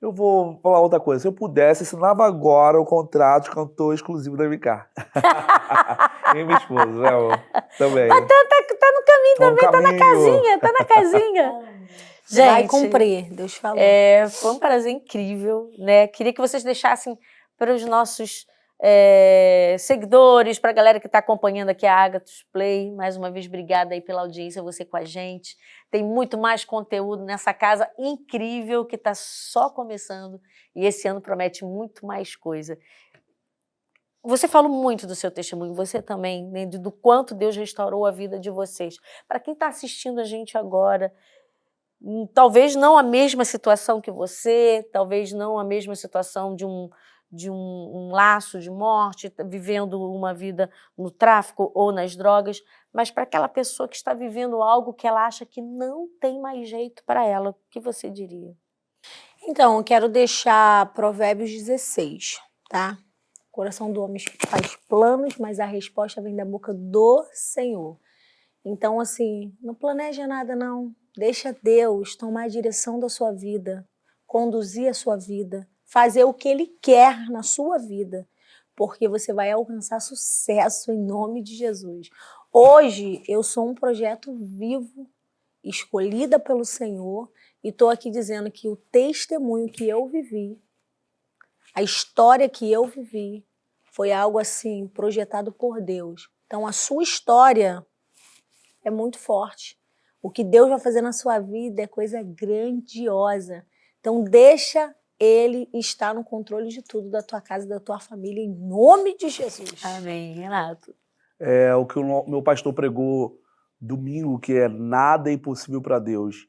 Eu vou falar outra coisa. Se eu pudesse, assinava agora o contrato de cantor exclusivo da MK. E minha esposa, né, amor? Também. Mas tá no caminho Tô no também, tá na caminho. casinha, tá na casinha. Vai Gente, cumprir, Deus falou. foi um prazer incrível, né? Queria que vocês deixassem para os nossos seguidores, para a galera que está acompanhando aqui a Agathos Play. Mais uma vez, obrigada aí pela audiência, você com a gente. Tem muito mais conteúdo nessa casa incrível que está só começando e esse ano promete muito mais coisa. Você falou muito do seu testemunho, você também, né, do quanto Deus restaurou a vida de vocês. Para quem está assistindo a gente agora, talvez não a mesma situação que você, talvez não a mesma situação de um laço de morte, vivendo uma vida no tráfico ou nas drogas, mas para aquela pessoa que está vivendo algo que ela acha que não tem mais jeito para ela, o que você diria? Então, eu quero deixar Provérbios 16, tá? O coração do homem faz planos, mas a resposta vem da boca do Senhor. Então, assim, não planeja nada, não. Deixa Deus tomar a direção da sua vida, conduzir a sua vida, fazer o que Ele quer na sua vida, porque você vai alcançar sucesso em nome de Jesus. Hoje, eu sou um projeto vivo, escolhida pelo Senhor, e estou aqui dizendo que o testemunho que eu vivi, a história que eu vivi, foi algo assim, projetado por Deus. Então, a sua história é muito forte. O que Deus vai fazer na sua vida é coisa grandiosa. Então, deixa Ele estar no controle de tudo, da tua casa, da tua família, em nome de Jesus. Amém, Renato. É o que o meu pastor pregou domingo, que é nada é impossível para Deus.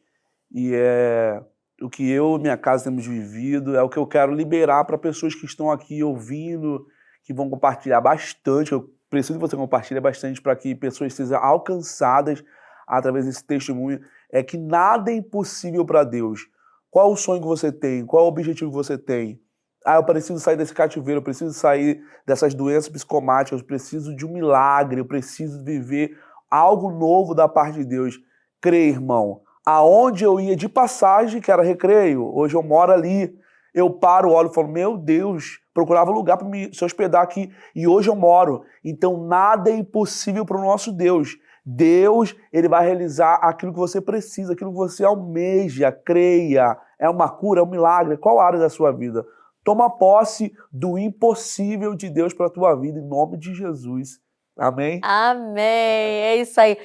E é o que eu e minha casa temos vivido, é o que eu quero liberar para pessoas que estão aqui ouvindo, que vão compartilhar bastante. Eu preciso que você compartilhe bastante para que pessoas sejam alcançadas através desse testemunho. É que nada é impossível para Deus. Qual o sonho que você tem? Qual o objetivo que você tem? Eu preciso sair desse cativeiro, eu preciso sair dessas doenças psicomáticas, eu preciso de um milagre, eu preciso viver algo novo da parte de Deus. Crê, irmão. Aonde eu ia de passagem, que era Recreio, hoje eu moro ali. Eu paro, olho e falo, meu Deus, procurava lugar para me se hospedar aqui e hoje eu moro. Então nada é impossível para o nosso Deus. Deus, Ele vai realizar aquilo que você precisa, aquilo que você almeja, creia. É uma cura, é um milagre. Qual área da sua vida? Toma posse do impossível de Deus para a tua vida, em nome de Jesus. Amém? Amém, é isso aí.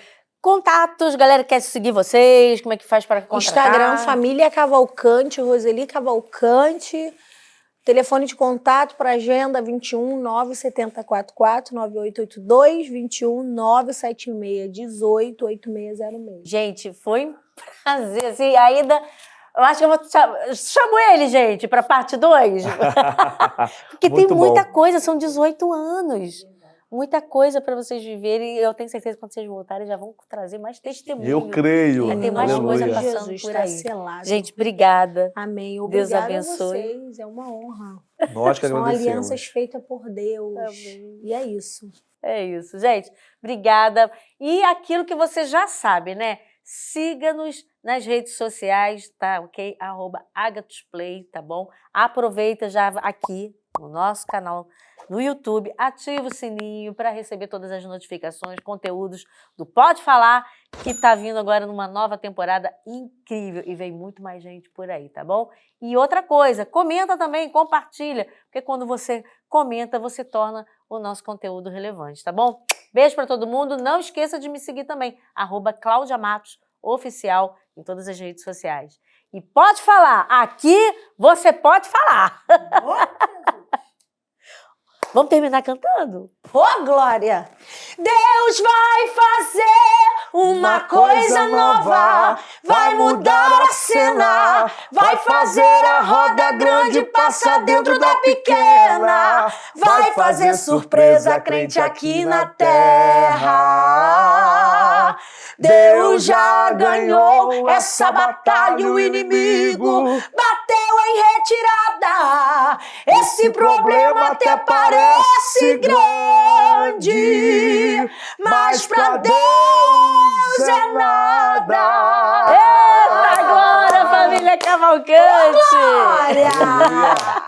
Contatos, galera quer seguir vocês, como é que faz para contratar? Instagram, Família Cavalcante, Roseli Cavalcante. Telefone de contato para agenda 21 97044 9882, 21 976 18 8606. Gente, foi um prazer. Assim, ainda, eu acho que eu vou chamo ele, gente, para parte 2. Porque tem Muito muita bom. coisa, são 18 anos. Muita coisa para vocês viverem. E eu tenho certeza que quando vocês voltarem já vão trazer mais testemunho. Eu creio. Vai ter mais Aleluia. coisa passando Jesus por está aí. selado. Gente, obrigada. Amém. Deus Obrigada abençoe. a vocês. É uma honra. Nós que São agradecemos. alianças feitas por Deus. Amém. E é isso. É isso, gente. Obrigada. E aquilo que você já sabe, né? Siga-nos nas redes sociais, tá? Ok? @AgathosPlay, tá bom? Aproveita já aqui no nosso canal no YouTube, ativa o sininho para receber todas as notificações, conteúdos do Pode Falar, que está vindo agora numa nova temporada incrível e vem muito mais gente por aí, tá bom? E outra coisa, comenta também, compartilha, porque quando você comenta, você torna o nosso conteúdo relevante, tá bom? Beijo para todo mundo, não esqueça de me seguir também, @CláudiaMatosOficial em todas as redes sociais. E pode falar, aqui você pode falar. Vamos terminar cantando? Ô, Glória! Deus vai fazer uma coisa nova, vai mudar a cena, vai fazer a roda grande passar dentro da pequena, vai fazer surpresa crente aqui na terra. Deus já ganhou essa batalha, o inimigo bateu em retirada. Esse problema até parece grande, mas pra Deus é nada. Eita, agora, família Cavalcante! Glória!